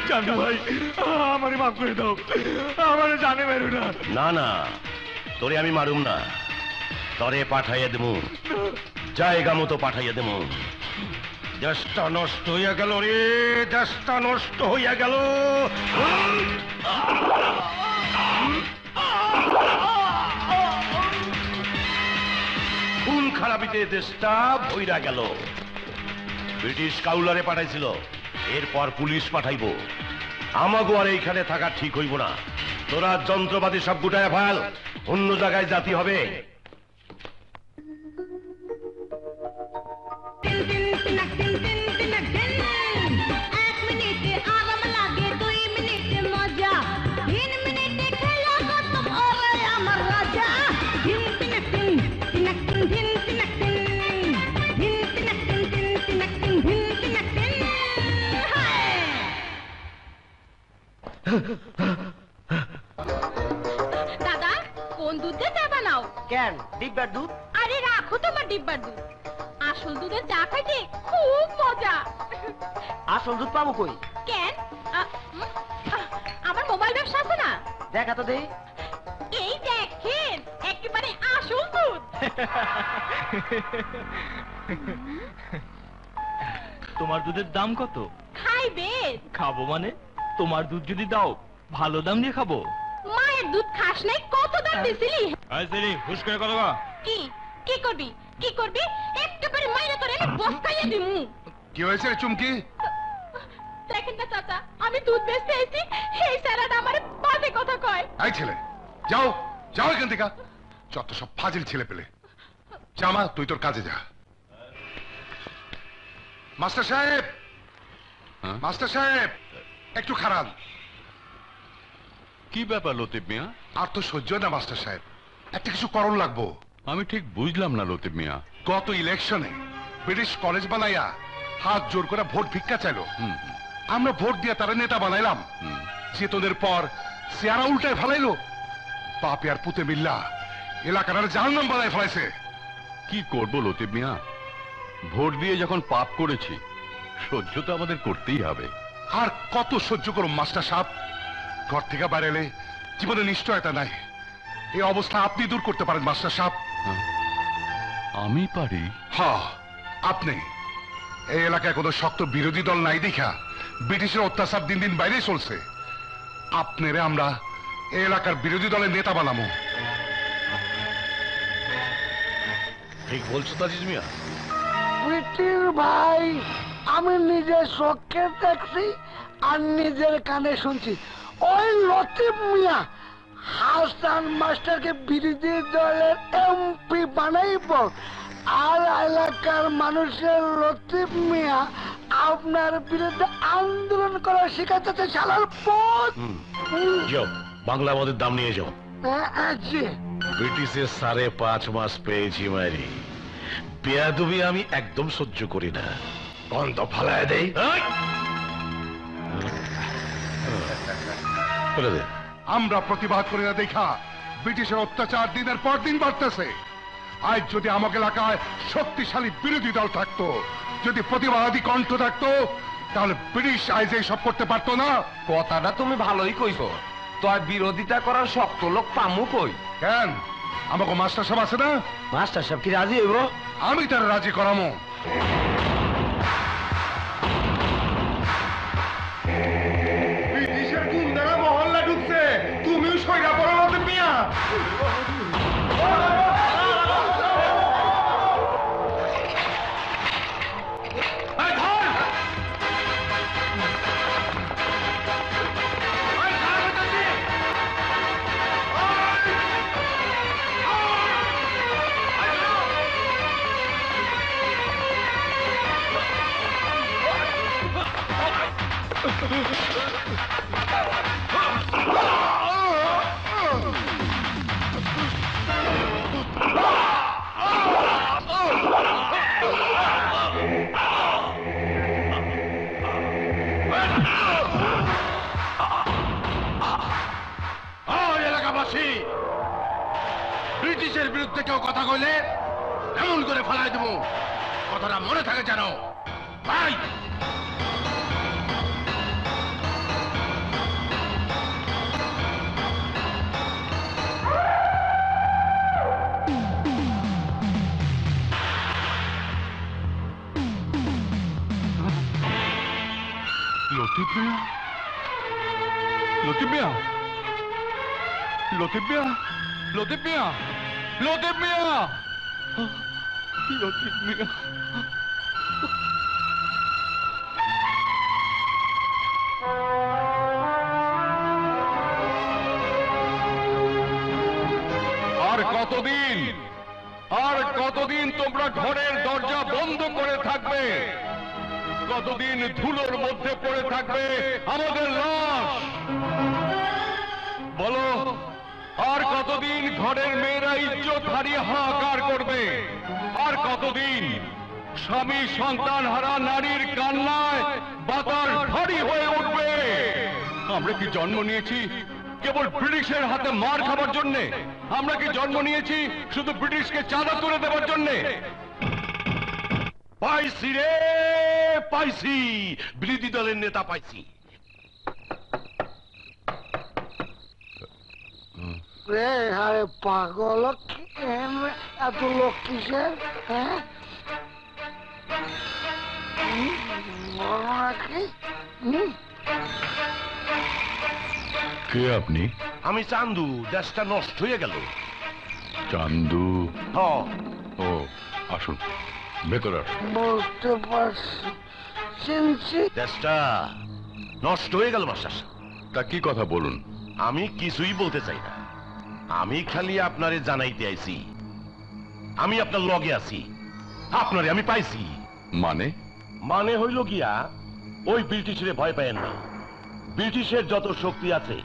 চান্দু ভাই, আমারে মাফ করে দাও, আমারে জানে মেরো না। না না, তোরে আমি মারুম না, তরে পাঠাইয়া দেবো, জায়গা মতো পাঠাইয়া দেবো। দেশটা নষ্ট হইয়া গেল রে, দেশটা নষ্ট হইয়া গেল। খুন খারাপিতে দেশটা ভইরা গেল। ব্রিটিশ কাউলারে পাঠাইছিল, এরপর পুলিশ পাঠাইবো। আমাগো আর এইখানে থাকা ঠিক হইব না। তোরা যন্ত্রপাতি সব গুটায় ফেল, অন্য জায়গায় জাতি হবে। দাদা, কোন দুধ দিয়ে চা বানাও? কেন ডিব্বার দুধ? আরে রাখো তোমার ডিব্বার দুধ, আসল আসল দুধের চা খাইতে খুব মজা। আসল দুধ পাবো কই? কেন? আমার মোবাইল ব্যবসা আছে না? দেখা তো দেই। এই দেখেন, একেবারে আসল দুধ। তোমার দুধের দাম কত? খাইবেন? খাবো মানে? তোমার দুধ যদি দাও ভালো দাম দিয়ে খাবো। মায়ের দুধ খাস নাই, কত দাম দিছিলি? হুশ করে কথা বল। কি কি করবি? কি করবি? একেবারে মাইরা তোরে আমি বস্তাইয়া দিমু। কি হয়েছে রে চুমকি? দেখেন না চাচা, আমি দুধ বেচতে আইছি, এই স্যারাটা আমারে বাজে কথা কয়। এই ছেলে, যাও যাও এখান থেকে। যত সব ফাজিল ছেলে পেলে। জামা, তুই তোর কাজে যা। মাস্টার সাহেব, মাস্টার সাহেব, একটু খারাপ। কি ব্যাপার লতিফ মিয়া? আর তো সহ্য না মাস্টার সাহেব, একটা কিছু করণ লাগবো। আমি ঠিক বুঝলাম না লতিফ মিয়া। গত ইলেকশনে ব্রিটিশ কলেজ বানাইয়া হাত জোর করে ভোট ভিক্ষা চাইলো। আমরা ভোট দিয়ে তারা নেতা বানাইলাম। চেতনের পর চেয়ারা উল্টায় ফেলাইলো। বাপে আর পুতে মিল্লা এলাকার জাহান্নাম বানায় ফেলাইছে। কি করবো লতিফ মিয়া? ভোট দিয়ে যখন পাপ করেছি, সহ্য তো আমাদের করতেই হবে। আর কত সহ্য করুন মাস্টার সাহেব? ঘর থেকে বাইরে এলে জীবনে নিশ্চয়তা নাই। এই অবস্থা আপনি দূর করতে পারেন মাস্টার সাহেব। আমি পারি? হ্যাঁ, আপনি। এই এলাকায় কোনো শক্ত বিরোধী দল নাই দেখা ব্রিটিশের অত্যাচার দিন দিন বাইরে চলছে। আপনারে আমরা এই এলাকার বিরোধী দলের নেতা বানাবো। ঠিক বলছো তাজিজ মিয়া। পিটির ভাই, আমি নিজের চোখে দেখছি আর নিজের কানে শুনছি। ওই লতিফ মিয়া হাসান মাস্টারকে বিরোধী দলের এমপি বানাইব, আর এলাকার মানুষের লতিফ মিয়া আপনার বিরুদ্ধে আন্দোলন করা শিখাতে শালার পথ। যাও, বাংলা আমাদের দাম নিয়ে যাও। জি। ব্রিটিশের 5.5 মাস পেয়েছি মারি। বেয়াদবি আমি একদম সহ্য করি না। গন্ধ ফালায় দেই। বলে দে। আমরা প্রতিবাদ করি না দেখা ব্রিটিশের অত্যাচার দিনের পর দিন বাড়তেছে। আজ যদি আমাকে এলাকায় শক্তিশালী বিরোধী দল থাকতো, যদি প্রতিবাদী কণ্ঠ থাকতো, তাহলে ব্রিটিশ আজ এই সব করতে পারতো না। কথাটা তুমি ভালোই কইছো, তয় বিরোধিতা করার শক্ত লোক পামু কই? কেন, আমাকে মাস্টার সাহেব আছে না? মাস্টার সাহেব কি রাজি হইব? আমি তার রাজি করামো। ব্রিটিশের গুন্ডারা মহল্লা ঢুকছে, তুমিও সইরা পড়ো লতিফ মিয়া। এলাকাবাসী, ব্রিটিশের বিরুদ্ধে কেউ কথা কইলে এমন করে ফেলাই দেবো, কথাটা মনে থাকে যেন। ভাই, লতিফ মিয়া, লতিফ মিয়া, লতিফ মিয়া, লতিফ মিয়া, লতিফ মিয়া, লতিফ মিয়া। আর কতদিন, আর কতদিন তোমরা ঘরের দরজা বন্ধ করে থাকবে? কতদিন ধুলোর মধ্যে পড়ে থাকবে আমাদের লাশ? বলো, আর কতদিন ঘরের মেয়েরা ইজ্জত হারিয়ে হাহাকার করবে? আর কতদিন স্বামী সন্তান হারা নারীর কান্নায় বাতাস ভারী হয়ে উঠবে? আমরা কি জন্ম নিয়েছি কেবল ব্রিটিশের হাতে মার খাবার জন্যে? আমরা কি জন্ম নিয়েছি শুধু ব্রিটিশকে চাঁদা তুলে দেওয়ার জন্যে? পাইছি রে, পাইছি, বিরোধী দলের নেতা পাইছি। রে আরে পাগল, এত লোক কিসের? হ্যাঁ কে আপনি? আমি চান্দু, দেশটা নষ্ট হয়ে গেল। চান্দু? হ, ও আসুন, ভেতরে আসুন। বুঝতে পারছি, চিনছি। দেশটা নষ্ট হয়ে গেল মাস্টার সাহেব। তা কি কথা বলুন। আমি কিছুই বলতে চাই না, আমি খালি আপনারে জানাইতে আইছি আমি আপনার লগে আছি, আপনারে আমি পাইছি। মানে? মানে হইল গিয়া ওই ব্রিটিশের ভয় পায়েন না। ব্রিটিশের যত শক্তি আছে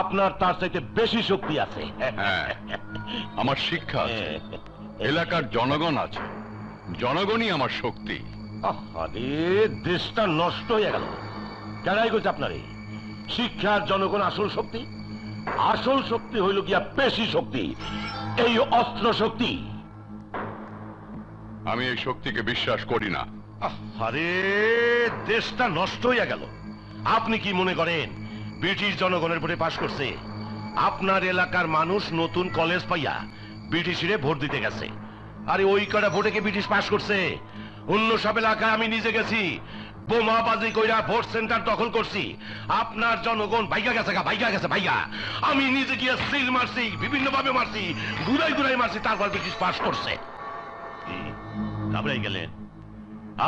আপনার তার চাইতে বেশি শক্তি আছে। হ্যাঁ, আমার শিক্ষা আছে, এলাকার জনগণ আছে, জনগণই আমার শক্তি। আরে দেশটা নষ্ট হয়ে গেল, কেনাই করছে আপনারে? শিক্ষার জনগণ আসল শক্তি, আসল শক্তি হইল গিয়া পেশি শক্তি, এই অস্ত্র শক্তি। আমি এই শক্তিকে বিশ্বাস করি না। আরে দেশটা নষ্ট হইয়া গেল। আপনি কি মনে করেন ব্রিটিশ জনগণের ভোটে পাশ করছে? আপনার এলাকার মানুষ নতুন কলেজ পাইয়া ব্রিটিশরে ভোট দিতে গেছে। আরে ওই কটা ভোটে কি ব্রিটিশ পাশ করছে? অন্য সব এলাকায় আমি নিজে গেছি, বোমাবাজি কইরা ভোট সেন্টার দখল করছি। আপনার জনগণ ভাইগা গেছে, ভাইগা গেছে, ভাইগা। আমি নিজে গিয়ে সিল মারছি, বিভিন্ন ভাবে মারছি, ঘুরাই ঘুরাই মারছি, তারপর ব্রিটিশ পাশ করছে। ঘাবড়াই গেলেন?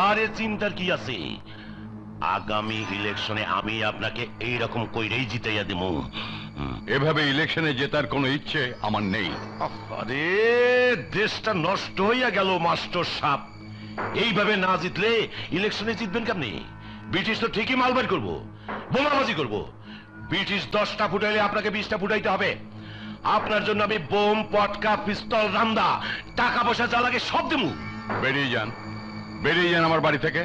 আরে চিন্তার কি আছে? আগামী ইলেকশনে আমি আপনাকে এইরকম কইরেই জিতাইয়া দিব। এভাবে ইলেকশনে জেতার কোনো ইচ্ছে আমার নেই। আরে দেশটা নষ্ট হইয়া গেল মাস্টার সাহেব। এইভাবে না জিতলে ইলেকশনে জিতবেন কেমনি? ব্রিটিশ তো ঠিকই মাল বের করবো, বোমাবাজি করবো। ব্রিটিশ 10টা ফুটাইলে আপনাকে 20টা ফুটাইতে হবে। আপনার জন্য আমি বোম, পটকা, পিস্তল, রামদা, টাকা পয়সা যা লাগে সব দেবো। বেরিয়ে যান, বেরিয়ে যান আমার বাড়ি থেকে।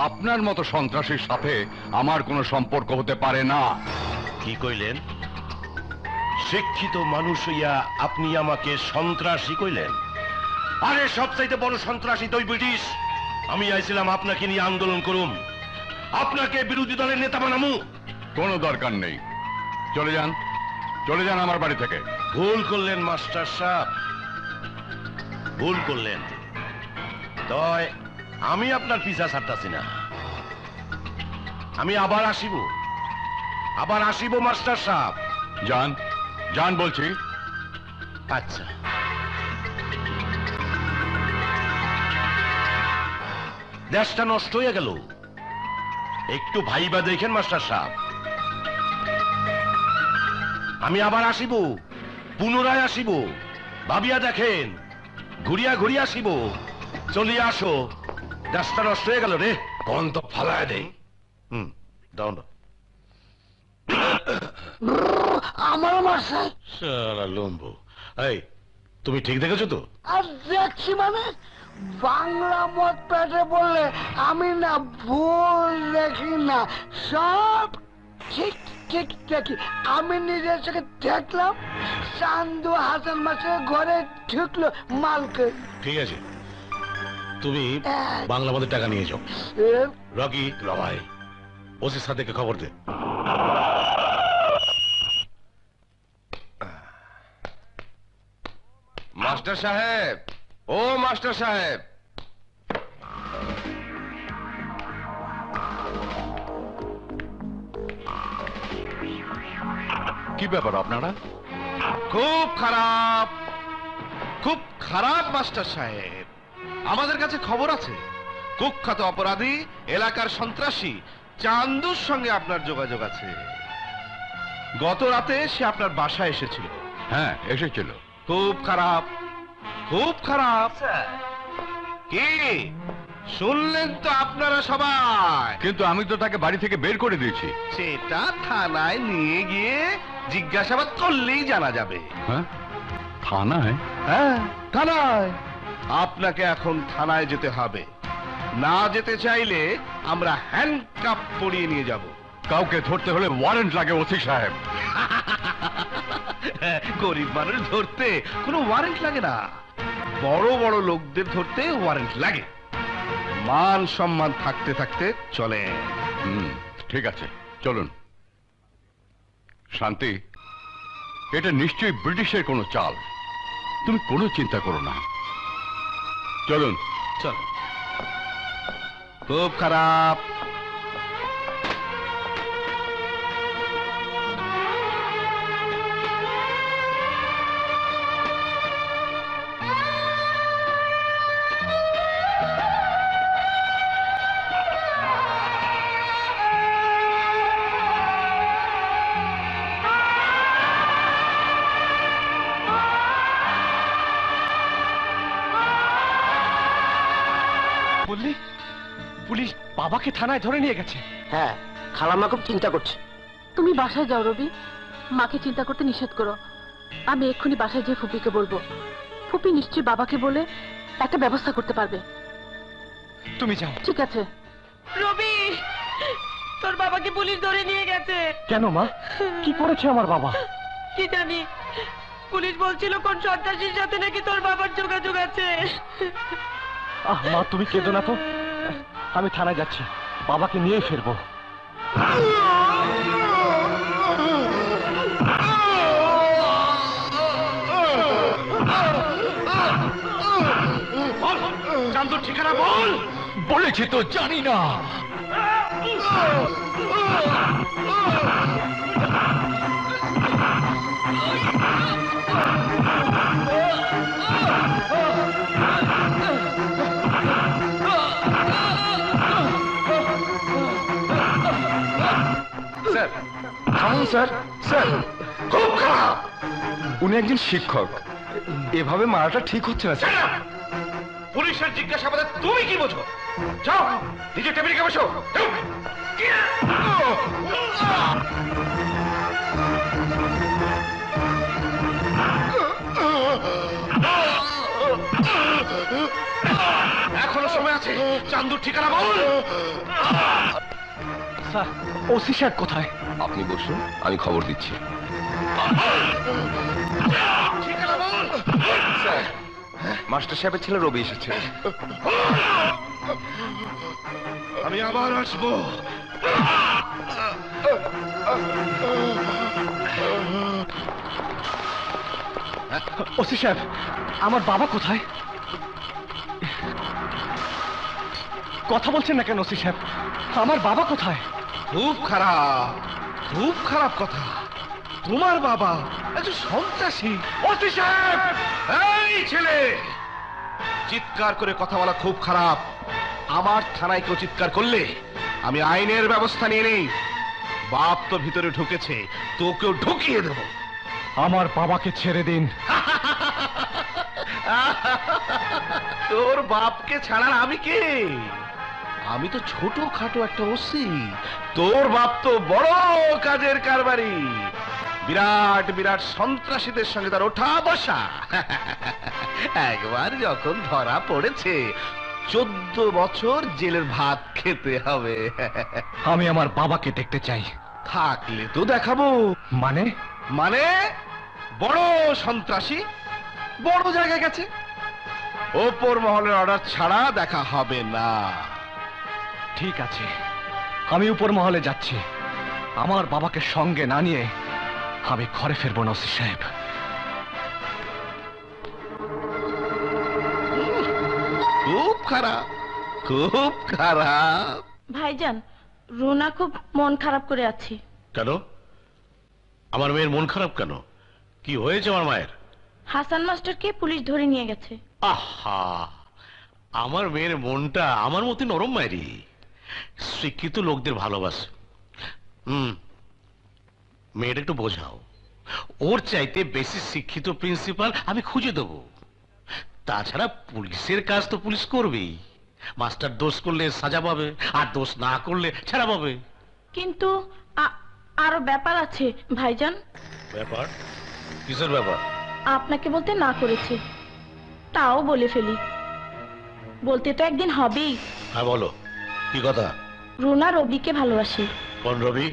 আপনার মতো সন্ত্রাসীর সাথে আমার কোনো সম্পর্ক হতে পারে না। কি কইলেন? শিক্ষিত মানুষ হইয়া আপনি আমাকে সন্ত্রাসী কইলেন? আরে সবচাইতে বড় সন্ত্রাসী তো ব্রিটিশ। আমি আইছিলাম আপনাকে নিয়ে আন্দোলন করুম, আপনাকে বিরোধী দলের নেতা বানামু। কোনো দরকার নেই, চলে যান, চলে যান আমার বাড়ি থেকে। ভুল করলেন মাস্টার সাহেব, ভুল করলেন। তয় আমি আপনার পিছা ছাড়তাছি না, আমি আবার আসিব, আবার আসিব মাস্টার সাহেব। যান, যান বলছি। আচ্ছা, দেশটা নষ্ট হয়ে গেল, একটু ভাইবা দেখেন মাস্টার সাহেব। আমি আবার আসিব, পুনরায় আসিব, ভাবিয়া দেখেন, ঘুরিয়া ঘুরিয়া আসিব। চলিয়া আসো, দেশটা নষ্ট হয়ে গেল রে। কোন তো ফালায় দেই। দাও না। আমার মারছে। সারা লম্বু। এই, তুমি ঠিক দেখেছো তো? আর দেখছি মানে, বাংলা মত পেটে বললে আমি না ভুল দেখি না, সব ঠিক ঠিক দেখি। আমি নিজের চোখে দেখলাম চান্দু হাসান মাসের ঘরে ঢুকলো মালকে। ঠিক আছে, তুমি বাংলা মধ্যে টাকা নিয়ে যাও। রকি, ভাই ওসি সাদেকে খবর দে। মাস্টার সাহেব, ও মাস্টার সাহেব। কি ব্যাপার আপনারা? খুব খারাপ, খুব খারাপ মাস্টার সাহেব। আমাদের কাছে খবর আছে কুখ্যাত অপরাধী এলাকার সন্ত্রাসী চান্দুর সঙ্গে আপনার যোগাযোগ আছে। গত রাতে সে আপনার বাসায় এসেছিল। হ্যাঁ, এসেছিল। খুব খারাপ, খুব খারাপ। কি শুনলেন তো আপনারা সবাই? কিন্তু আমি তো তাকে বাড়ি থেকে বের করে দিয়েছি। সেটা থানায় নিয়ে গিয়ে জিজ্ঞাসাবাদ করলেই জানা যাবে। হ্যাঁ, থানায়? হ্যাঁ, থানায়। আপনাকে এখন থানায় যেতে হবে, না যেতে চাইলে আমরা হ্যান্ডকাপ পরিয়ে নিয়ে যাব। কাউকে ধরতে হলে ওয়ারেন্ট লাগে ওসি সাহেব। গরিব মানুষ ধরতে কোনো ওয়ারেন্ট লাগে না, বড় বড় লোকদের ধরতে ওয়ারেন্ট লাগে। মান সম্মান থাকতে থাকতে চলে। ঠিক আছে, চলুন। শান্তি, এটা নিশ্চয়ই ব্রিটিশের কোনো চাল, তুমি কোনো চিন্তা করো না। চলুন। চল। খুব খারাপ। বললি পুলিশ বাবাকে থানায় ধরে নিয়ে গেছে? হ্যাঁ, খালাম্মা খুব চিন্তা করছে। তুমি বাসায় যাও রবি, মাকে চিন্তা করতে নিষেধ করো। আমি এক্ষুনি বাসায় যেয়ে ফুপিকে বলবো। ফুপি নিশ্চয়ই বাবাকে বলে একটা ব্যবস্থা করতে পারবে। তুমি যাও। ঠিক আছে। রবি, তোর বাবাকে পুলিশ ধরে নিয়ে গেছে। কেন মা, কি করেছে আমার বাবা? কি জানি, পুলিশ বলছিল কোন সন্ত্রাসীর সাথে নাকি তোর বাবার যোগাযোগ আছে। মা তুমি কেঁদো না তো, আমি থানায় যাচ্ছি, বাবাকে নিয়ে ফিরবো। চান্দুর ঠিকানা বল। বলেছি তো, জানি না। স্যার থামুন স্যার। স্যার খুব খারাপ, উনি একজন শিক্ষক, এভাবে মারাটা ঠিক হচ্ছে না স্যার। পুলিশের জিজ্ঞাসাবাদে তুমি কি বোঝো? যাও নিজে টেবিলে বসো। এখনো সময় আছে, চান্দুর ঠিকানা বল। স্যার, ওসি সাহেব কোথায়? আপনি বসুন, আমি খবর দিচ্ছি। ঠিকানা বল। স্যার, মাস্টার সাহেবের ছেলে রবি এসেছে। আমি আবার আসবো। ওসি সাহেব, আমার বাবা কোথায়? কথা বলছেন না কেন ওসি সাহেব? আমার বাবা কোথায়? খুব খারাপ, খুব খারাপ কথা। তোমার বাবা একজন সন্ত্রাসী। ওসি সাহেব, এই ছেলে, চিৎকার করে কথা বলা খুব খারাপ। আমার থানায় কেউ চিৎকার করলে আমি আইনের ব্যবস্থা নিয়ে নেই। বাপ তো ভিতরে ঢুকেছে, তোকেও ঢুকিয়ে দেব। আমার বাবাকে ছেড়ে দিন। তোর বাপকে ছাড়ার আমি কে? আমি তো ছোটখাটো একটা ওসি। তোর বাপ তো বড় কাজের কারবারি। বিরাট বিরাট সন্ত্রাসীদের সঙ্গে তার ওঠা বসা। একবার যখন ধরা পড়েছে 14 বছর জেলের ভাত খেতে হবে। আমি আমার বাবাকে দেখতে চাই। থাকলে তো দেখাবো। মানে? মানে বড় সন্ত্রাসী বড় জায়গায় গেছে, ওপর মহলের অর্ডার ছাড়া দেখা হবে না। ঠিক আছে, আমি উপর মহলে যাচ্ছি। আমার বাবাকে সঙ্গে না নিয়ে আমি ঘরে ফিরবো না ওসি সাহেব। খুব খারাপ, খুব খারাপ। ভাইজান, রুনা খুব মন খারাপ করে আছে। কেন? আমার মেয়ের মন খারাপ কেন? কি হয়েছে আমার মায়ের? হাসান মাস্টারকে পুলিশ ধরে নিয়ে গেছে। আহা, আমার মেয়ের মনটা আমার মতো নরম মায়েরই। শিক্ষিত লোকদের ভালোবাসে। মেয়েটা একটু বোঝাও। ওর চাইতে বেশি শিক্ষিত প্রিন্সিপাল আমি খুঁজে দেব। তাছাড়া পুলিশের কাজ তো পুলিশ করবেই। মাস্টার দোষ করলে সাজা পাবে, আর দোষ না করলে ছাড়া পাবে। কিন্তু আরো ব্যাপার আছে ভাইজান। ব্যাপার? কিসের ব্যাপার? আপনাকে বলতে না করেছে, তাও বলে ফেলি। বলতে তো একদিন হবেই। হ্যাঁ বলো, কি কথা? রুনা রবিকে ভালোবাসে। কোন রবি?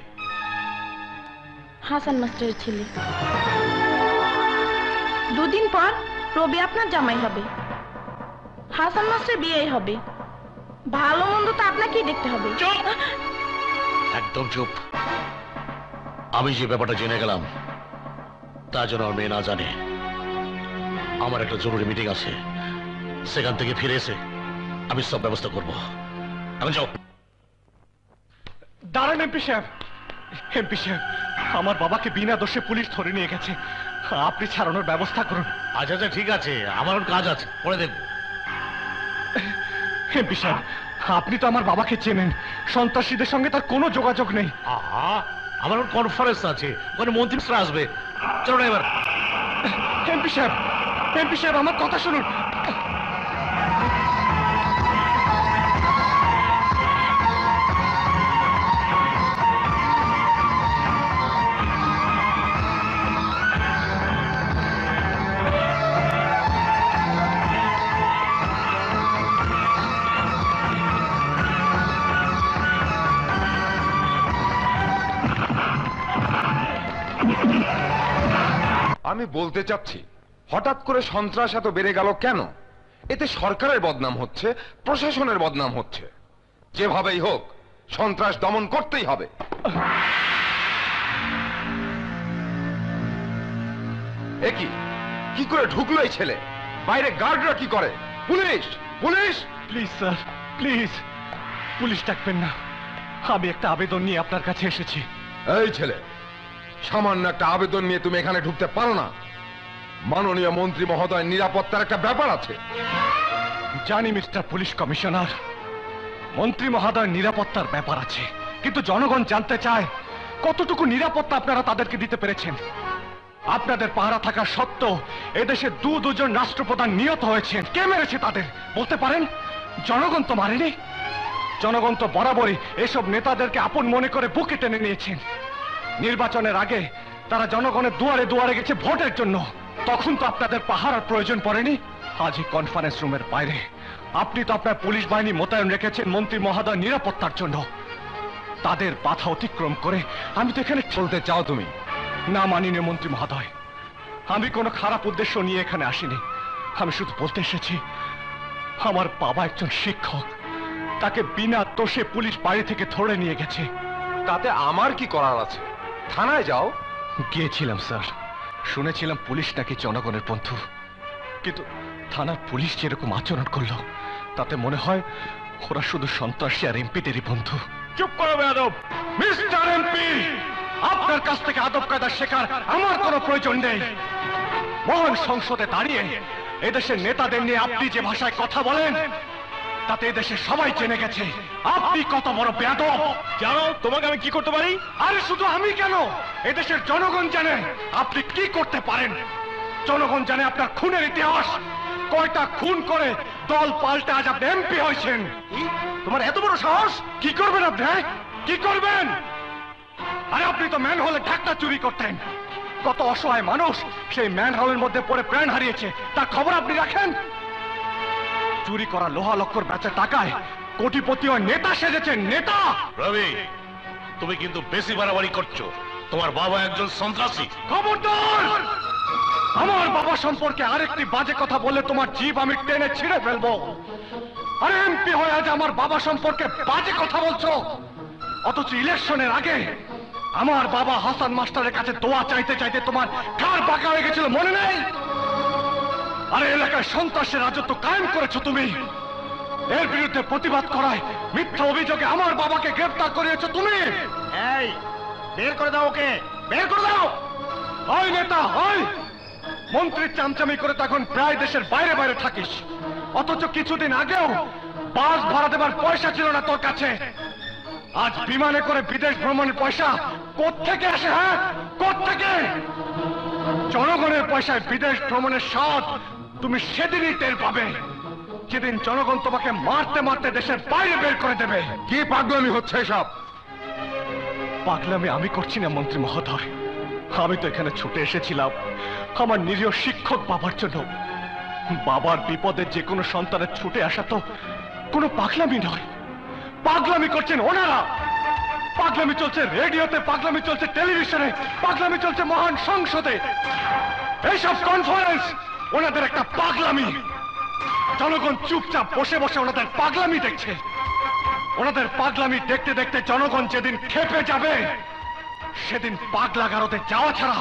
হাসান মাস্টারের ছেলে। দুদিন পর রবি আপনার জামাই হবে। হাসান মাস্টার বিয়ে হবে। ভালো মন্দ তো আপনাকেই দেখতে হবে। একদম চুপ। আমি যে ব্যাপারটা জেনে গেলাম তা যেন আমার মেয়ে না জানে। আমার একটা জরুরি মিটিং আছে, সেখান থেকে ফিরে এসে আমি সব ব্যবস্থা করব। আমি যাও। দাঁড়ান এমপি সাহেব, এমপি সাহেব, আমার বাবাকে বিনা দোষে পুলিশ ধরে নিয়ে গেছে, আপনি ছাড়ানোর ব্যবস্থা করুন। আচ্ছা আচ্ছা ঠিক আছে, আমার কাজ আছে, পরে দেখব। এমপি সাহেব, আপনি তো আমার বাবাকে চেনেন, সন্ত্রাসীদের সঙ্গে তার কোনো যোগাযোগ নেই। আহা, আমার কনফারেন্স আছে, ওখানে মন্ত্রীরা আসবে। চলো না এবার। এমপি সাহেব, এমপি সাহেব, আমার কথা শুনুন। আমি বলতে চাচ্ছি, হঠাৎ করে সন্ত্রাস এত বেড়ে গেল কেন? এতে সরকারের বদনাম হচ্ছে, প্রশাসনের বদনাম হচ্ছে। যেভাবেই হোক সন্ত্রাস দমন করতেই হবে। এ কি করে ঢুকলো এই ছেলে? বাইরে গার্ডরা কি করে? Police, police! Please sir, please police ডাকবেন না, আমি একটা আবেদন নিয়ে আপনার কাছে এসেছি। এই ছেলে, সামান্য একটা আবেদন নিয়ে তুমি এখানে ঢুকতে পারো না। মাননীয় মন্ত্রী মহোদয়, নিরাপত্তার একটা ব্যাপার আছে। জানি মিস্টার পুলিশ কমিশনার, মন্ত্রী মহোদয় নিরাপত্তার ব্যাপার আছে, কিন্তু জনগণ জানতে চায় কতটুকু নিরাপত্তা আপনারা তাদেরকে দিতে পেরেছেন। আপনাদের পাহারা থাকা সত্ত্বেও এদেশে দুজন রাষ্ট্রপ্রধান নিহত হয়েছেন। কে মেরেছে তাদের বলতে পারেন? জনগণ তো মারেনি। জনগণ তো বরাবরই এসব নেতাদেরকে আপন মনে করে বুকে টেনে নিয়েছেন। নির্বাচনের আগে তারা জনগণের দুয়ারে দুয়ারে গেছে ভোটের জন্য, তখন তো আপনাদের পাহারার প্রয়োজন পড়েনি। আজ এই কনফারেন্স রুমের বাইরে আপনি তো আপনার পুলিশ বাহিনী মোতায়েন রেখেছেন মন্ত্রী মহোদয় নিরাপত্তার জন্য। তাদের বাধা অতিক্রম করে আমি তো এখানে চলতে চাও তুমি? না মানিনি মন্ত্রী মহোদয়, আমি কোনো খারাপ উদ্দেশ্য নিয়ে এখানে আসিনি। আমি শুধু বলতে এসেছি, আমার বাবা একজন শিক্ষক, তাকে বিনা দোষে পুলিশ বাড়ি থেকে ধরে নিয়ে গেছে। তাতে আমার কি করার আছে? থানায় যাও। গিয়েছিলাম স্যার, শুনেছিলাম পুলিশ নাকি জনগণের বন্ধু, কিন্তু থানার পুলিশ যেরকম আচরণ করলো তাতে মনে হয় ওরা শুধু সন্ত্রাসী আর এমপিদেরই বন্ধু। চুপ করো বেয়াদব! মিস্টার এমপি, আপনার কাছ থেকে আদব কায়দা শেখার আমার কোনো প্রয়োজন নেই। মহান সংসদে দাঁড়িয়ে এদেশের নেতাদের নিয়ে আপনি যে ভাষায় কথা বলেন তাতে এদেশে সবাই জেনে গেছে আপনি কত বড় বেয়াদব। জানো তোমাকে আমি কি করতে পারি? আরে শুধু আমি কেন, এদেশের জনগণ জানে আপনি কি করতে পারেন। জনগণ জানে আপনার খুনের ইতিহাস, কয়টা খুন করে দল পাল্টে আজ আপনি এমপি হয়েছেন। তোমার এত বড় সাহস! কি করবেন আপনি? কি করবেন? আরে আপনি তো ম্যান হলে ঢাকটা চুরি করতেন। কত অসহায় মানুষ সেই ম্যান হলের মধ্যে পড়ে প্রাণ হারিয়েছে, তার খবর আপনি রাখেন? চুরি করা লোহা লক্কর বেচা টাকায় কোটিপতি ও নেতা সেজেছেন, নেতা। রবি, তুমি কিন্তু বেশি বাড়াবাড়ি করছো। তোমার বাবা একজন সন্ত্রাসী। খবরদার! আমার বাবা সম্পর্কে আরেকটি বাজে কথা বললে তোমার জিভ আমি টেনে ছিঁড়ে ফেলবো। আরে এমপি হয়ে আজ আমার বাবা সম্পর্কে বাজে কথা বলছো, অথচ ইলেকশনের আগে আমার বাবা হাসান মাস্টারের কাছে দোয়া চাইতে চাইতে তোমার ঘাড় বাঁকা হয়ে গেছিল, মনে নেই? আরে এলাকায় সন্ত্রাসের রাজত্ব কায়েম করেছো তুমি, এর বিরুদ্ধে প্রতিবাদ করায় মিথ্যা অভিযোগে আমার বাবাকে গ্রেফতার করিয়েছো তুমি। এই বের করে দাও ওকে, বের করে দাও। ওই নেতা, ওই মন্ত্রীর চামচামি করে তখন প্রায় দেশের বাইরে বাইরে থাকিস, অথচ কিছুদিন আগেও বাস ভাড়া দেবার পয়সা ছিল না তোর কাছে। আজ বিমানে করে বিদেশ ভ্রমণের পয়সা কোত্থেকে আসে? হ্যাঁ, কোত্থেকে? জনগণের পয়সায় বিদেশ ভ্রমণের স্বাদ তুমি সেদিনই টের পাবে, যেদিন জনগণ তোমাকে মারতে মারতে দেশের বাইরে বের করে দেবে। কি পাগলামি হচ্ছে এসব? পাগলামি আমি করছি না মন্ত্রী মহোদয়, আমি তো এখানে ছুটে এসেছিলাম আমার নিরীহ শিক্ষক বাবার জন্য। বাবার বিপদে যে কোনো সন্তানের ছুটে আসা তো কোনো পাগলামি নয়। পাগলামি করছেন ওনারা। পাগলামি চলছে রেডিওতে, পাগলামি চলছে টেলিভিশনে, পাগলামি চলছে মহান সংসদে। এইসব কনফারেন্স ওনাদের একটা পাগলামি। জনগণ চুপচাপ বসে বসে ওনাদের পাগলামি দেখছে। ওনাদের পাগলামি দেখতে দেখতে জনগণ যেদিন খেপে যাবে সেদিন পাগলা গারদে যাওয়া ছাড়া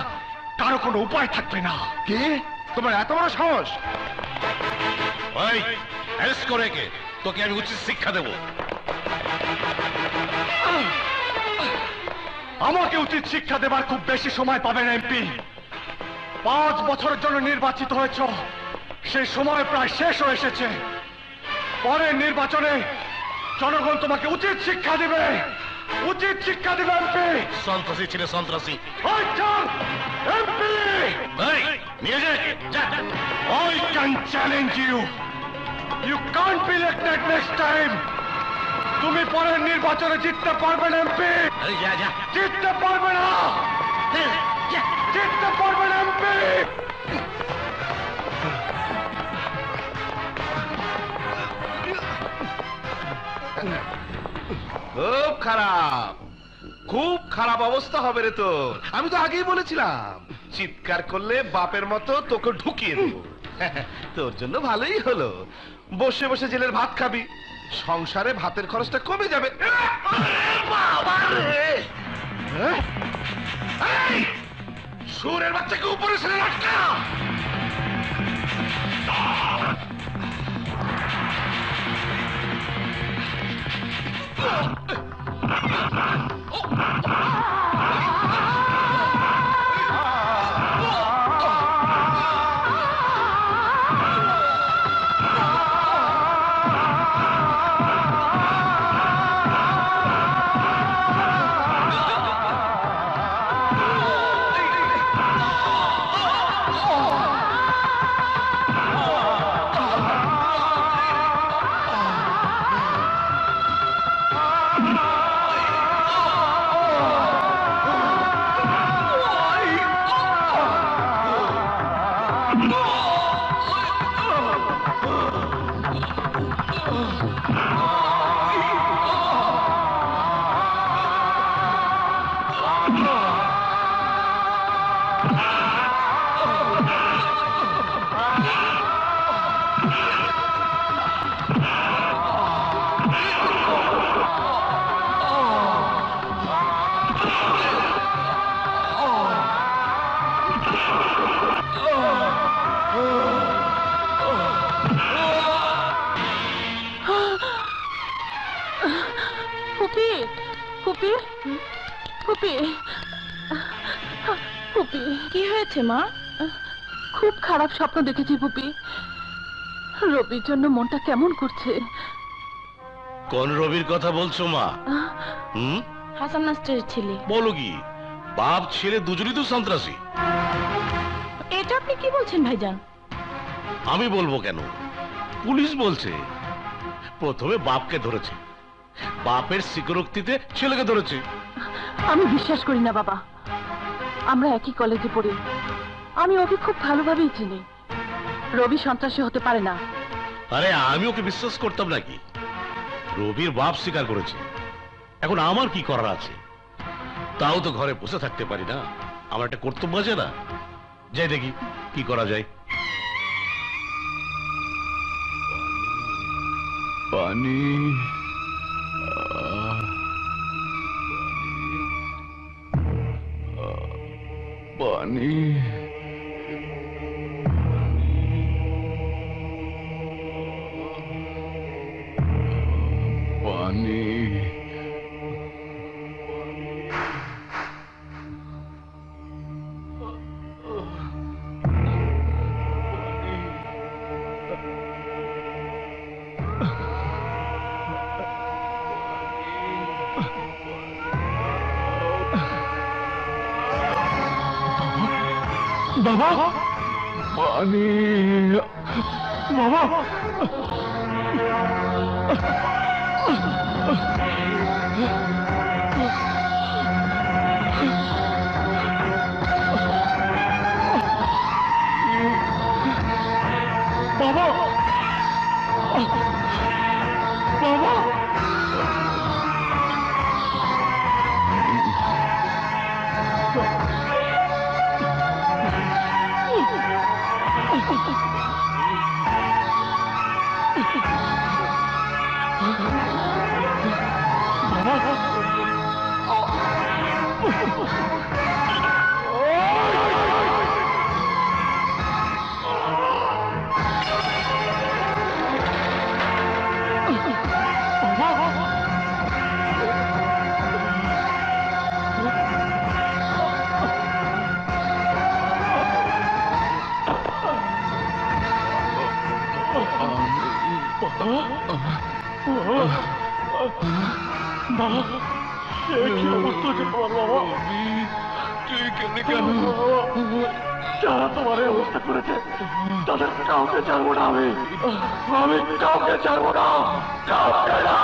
কারো কোনো উপায় থাকবে না। কি তোমার এত বড় সাহস? ওই অ্যারেস্ট করে কে, তোকে আমি উচিত শিক্ষা দেব। আমাকে উচিত শিক্ষা দেবার খুব বেশি সময় পাবেন এমপি। 5 বছরের জন্য নির্বাচিত হয়েছ, সেই সময় প্রায় শেষ হয়ে এসেছে। পরের নির্বাচনে জনগণ তোমাকে উচিত শিক্ষা দিবে, উচিত শিক্ষা দিবে এমপি। সন্ত্রাসী ছিল সন্ত্রাসী। এমপি নিয়ে যা। I can challenge you. You can't be elected next time. তুমি পরের নির্বাচনে জিততে পারবে না এমপি। যা জিততে পারবে না, জিততে পারবে না এমপি। খুব খারাপ, খুব খারাপ অবস্থা হবে রে তোর। আমি তো আগেই বলেছিলাম চিৎকার করলে বাপের মতো তোকে ঢুকিয়ে দেবো। তোর জন্য ভালোই হলো, বসে বসে জেলের ভাত খাবি, সংসারে ভাতের খরচটা কমে যাবে। বাবা রে! এই, সুরের বাচ্চাকে উপরে ছেড়ে রাখা। ফুপি, ফুপি, ফুপি, ফুপি, কি হয়েছে মা? খুব খারাপ স্বপ্ন দেখেছি ফুপি। রবির জন্য মনটা কেমন করছে। কোন রবির কথা বলছো মা? হাসান মাস্টারের ছেলে। বলো কি, বাপ ছেলে দুজনই তো সন্ত্রাসী। এটা আপনি কি বলছেন ভাইজান? আমি বলবো কেন, পুলিশ বলছে। প্রথমে বাপকে ধরেছে, বাপের স্বীকারোক্তিতে ছেলেকে ধরেছে। আমি বিশ্বাস করি না বাবা, আমরা একই কলেজে পড়ি, আমি ওকে খুব ভালোভাবেই চিনি। রবি সন্ত্রাসী হতে পারে না। আরে আমি ওকে বিশ্বাস করতাম নাকি? রবির বাপ স্বীকার করেছে, এখন আমার কি করার আছে? তাও তো ঘরে বসে থাকতে পারি না, আমার একটা কর্তব্য আছে না? যাই দেখি কি করা যায়। পানি, পানি, পানি। বাবা, পানি, বাবা, বাবা, বাবা। বাবা কি অবস্থা হয়েছে তোমার বাবা? তুই কেন কেন যারা তোমার এই অবস্থা করেছে তাদের কাউকে ছাড়বো না আমি কাউকে ছাড়বো না, কাউকে না।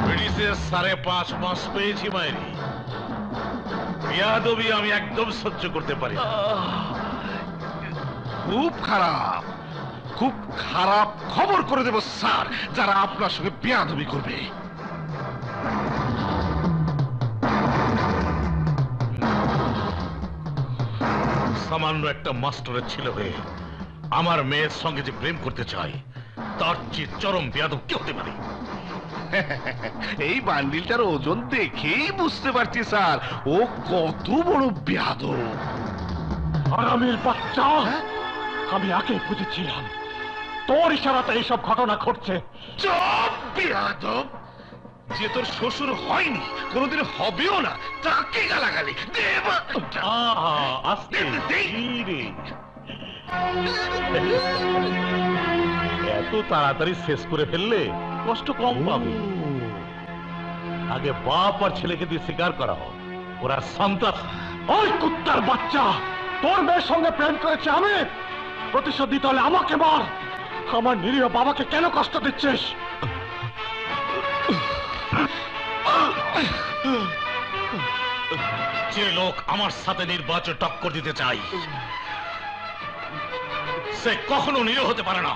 ব্রিটিশের 5.5 মাস পেয়েছি মায়েরি। বেয়াদবি আমি একদম সহ্য করতে পারি না। খুব খারাপ, খুব খারাপ খবর করে দেব স্যার যারা আপনার সঙ্গে বেয়াদবি করবে। সামান্য একটা মাস্টারের ছেলে হয়ে আমার মেয়ের সঙ্গে যে প্রেম করতে চাই তার চেয়ে চরম বেয়াদব কি হতে পারে? এই বান্ডিলটার ওজন দেখেই বুঝতে পারছি স্যার ও কত বড় বেয়াদব। আরামের বাচ্চা, আমি আগেই বুঝেছিলাম তোর ইশারাতে এইসব ঘটনা ঘটছে। চুপ বেয়াদব! যে তোর শ্বশুর হয়নি, কোনোদিন হবেও না, তাকে গালাগালি দেব। আস্তে ধীরে। এত তাড়াতাড়ি শেষ করে ফেললে কষ্ট কম পাবে। আগে বাপ আর ছেলেকে দিয়ে স্বীকার করা হোক ওরা সন্তান। ওই কুত্তার বাচ্চা, তোর মেয়ের সঙ্গে প্রেম করেছে আমি, প্রতিশোধ দিতে হলে আমাকে মার। আমার নিরীহ বাবাকে কেন কষ্ট দিচ্ছিস? যে লোক আমার সাথে নির্বাচন টক্কর দিতে চাই সে কখনো নিরীহ হতে পারে না।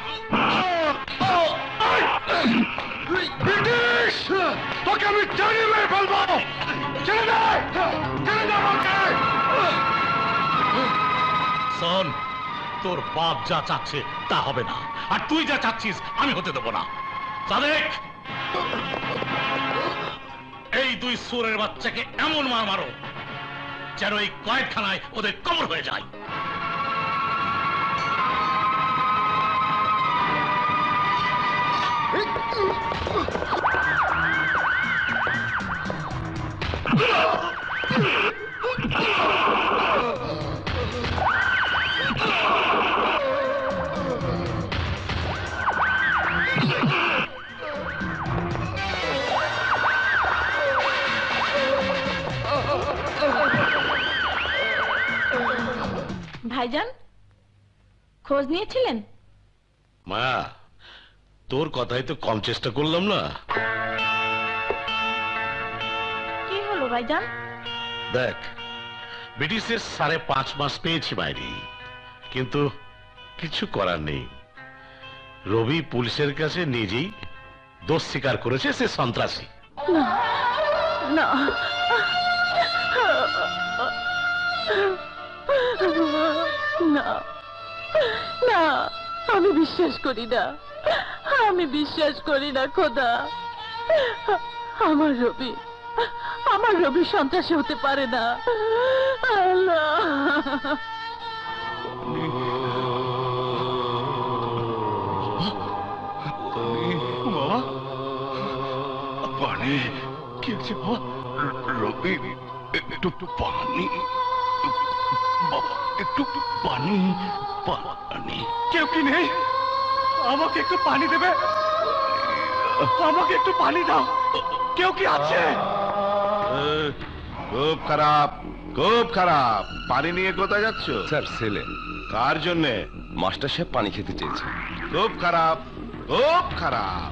ব্রিটিশ, তোকে আমি জানি মেরে ফেলবো। ছেড়ে দে, ছেড়ে দে আমাকে। শোন, তোর বাপ যা চাচ্ছে তা হবে না, আর তুই যা চাচ্ছিস আমি হতে দেবো না। সাদেক, এই দুই সুরের বাচ্চাকে এমন মার মারো যেন এই কয়েকখানায় ওদের কবর হয়ে যায়। ভাইজান, খোঁজ নিয়েছিলেন? মা, তোর কথাই তো কম চেষ্টা করলাম না। কি হলো ভাইজান? দেখ, ব্রিটিশের 5.5 মাস পেয়েছি মায়েরি, কিন্তু কিছু করার নেই। রবি পুলিশের কাছে নিজেই দোষ স্বীকার করেছে সে সন্ত্রাসী। না না, না না, আমি বিশ্বাস করি না, আমি বিশ্বাস করি না খোদা। আমার রবি সন্ত্রাসী হতে পারে না। আল্লাহ, বাবা, পানি কি আছে বাবা? রবি, একটু পানি বাবা, একটু পানি। পানি কেউ কি নেই? আমাকে একটু পানি দেবে? আমাকে একটু পানি দাও। কেউ কি আছে? খুব খারাপ, খুব খারাপ। পানি নিয়ে কোথায় যাচ্ছ? স্যার, ছেলে। কার জন্যে? মাস্টার সাহেব পানি খেতে চেয়েছে। খুব খারাপ, খুব খারাপ।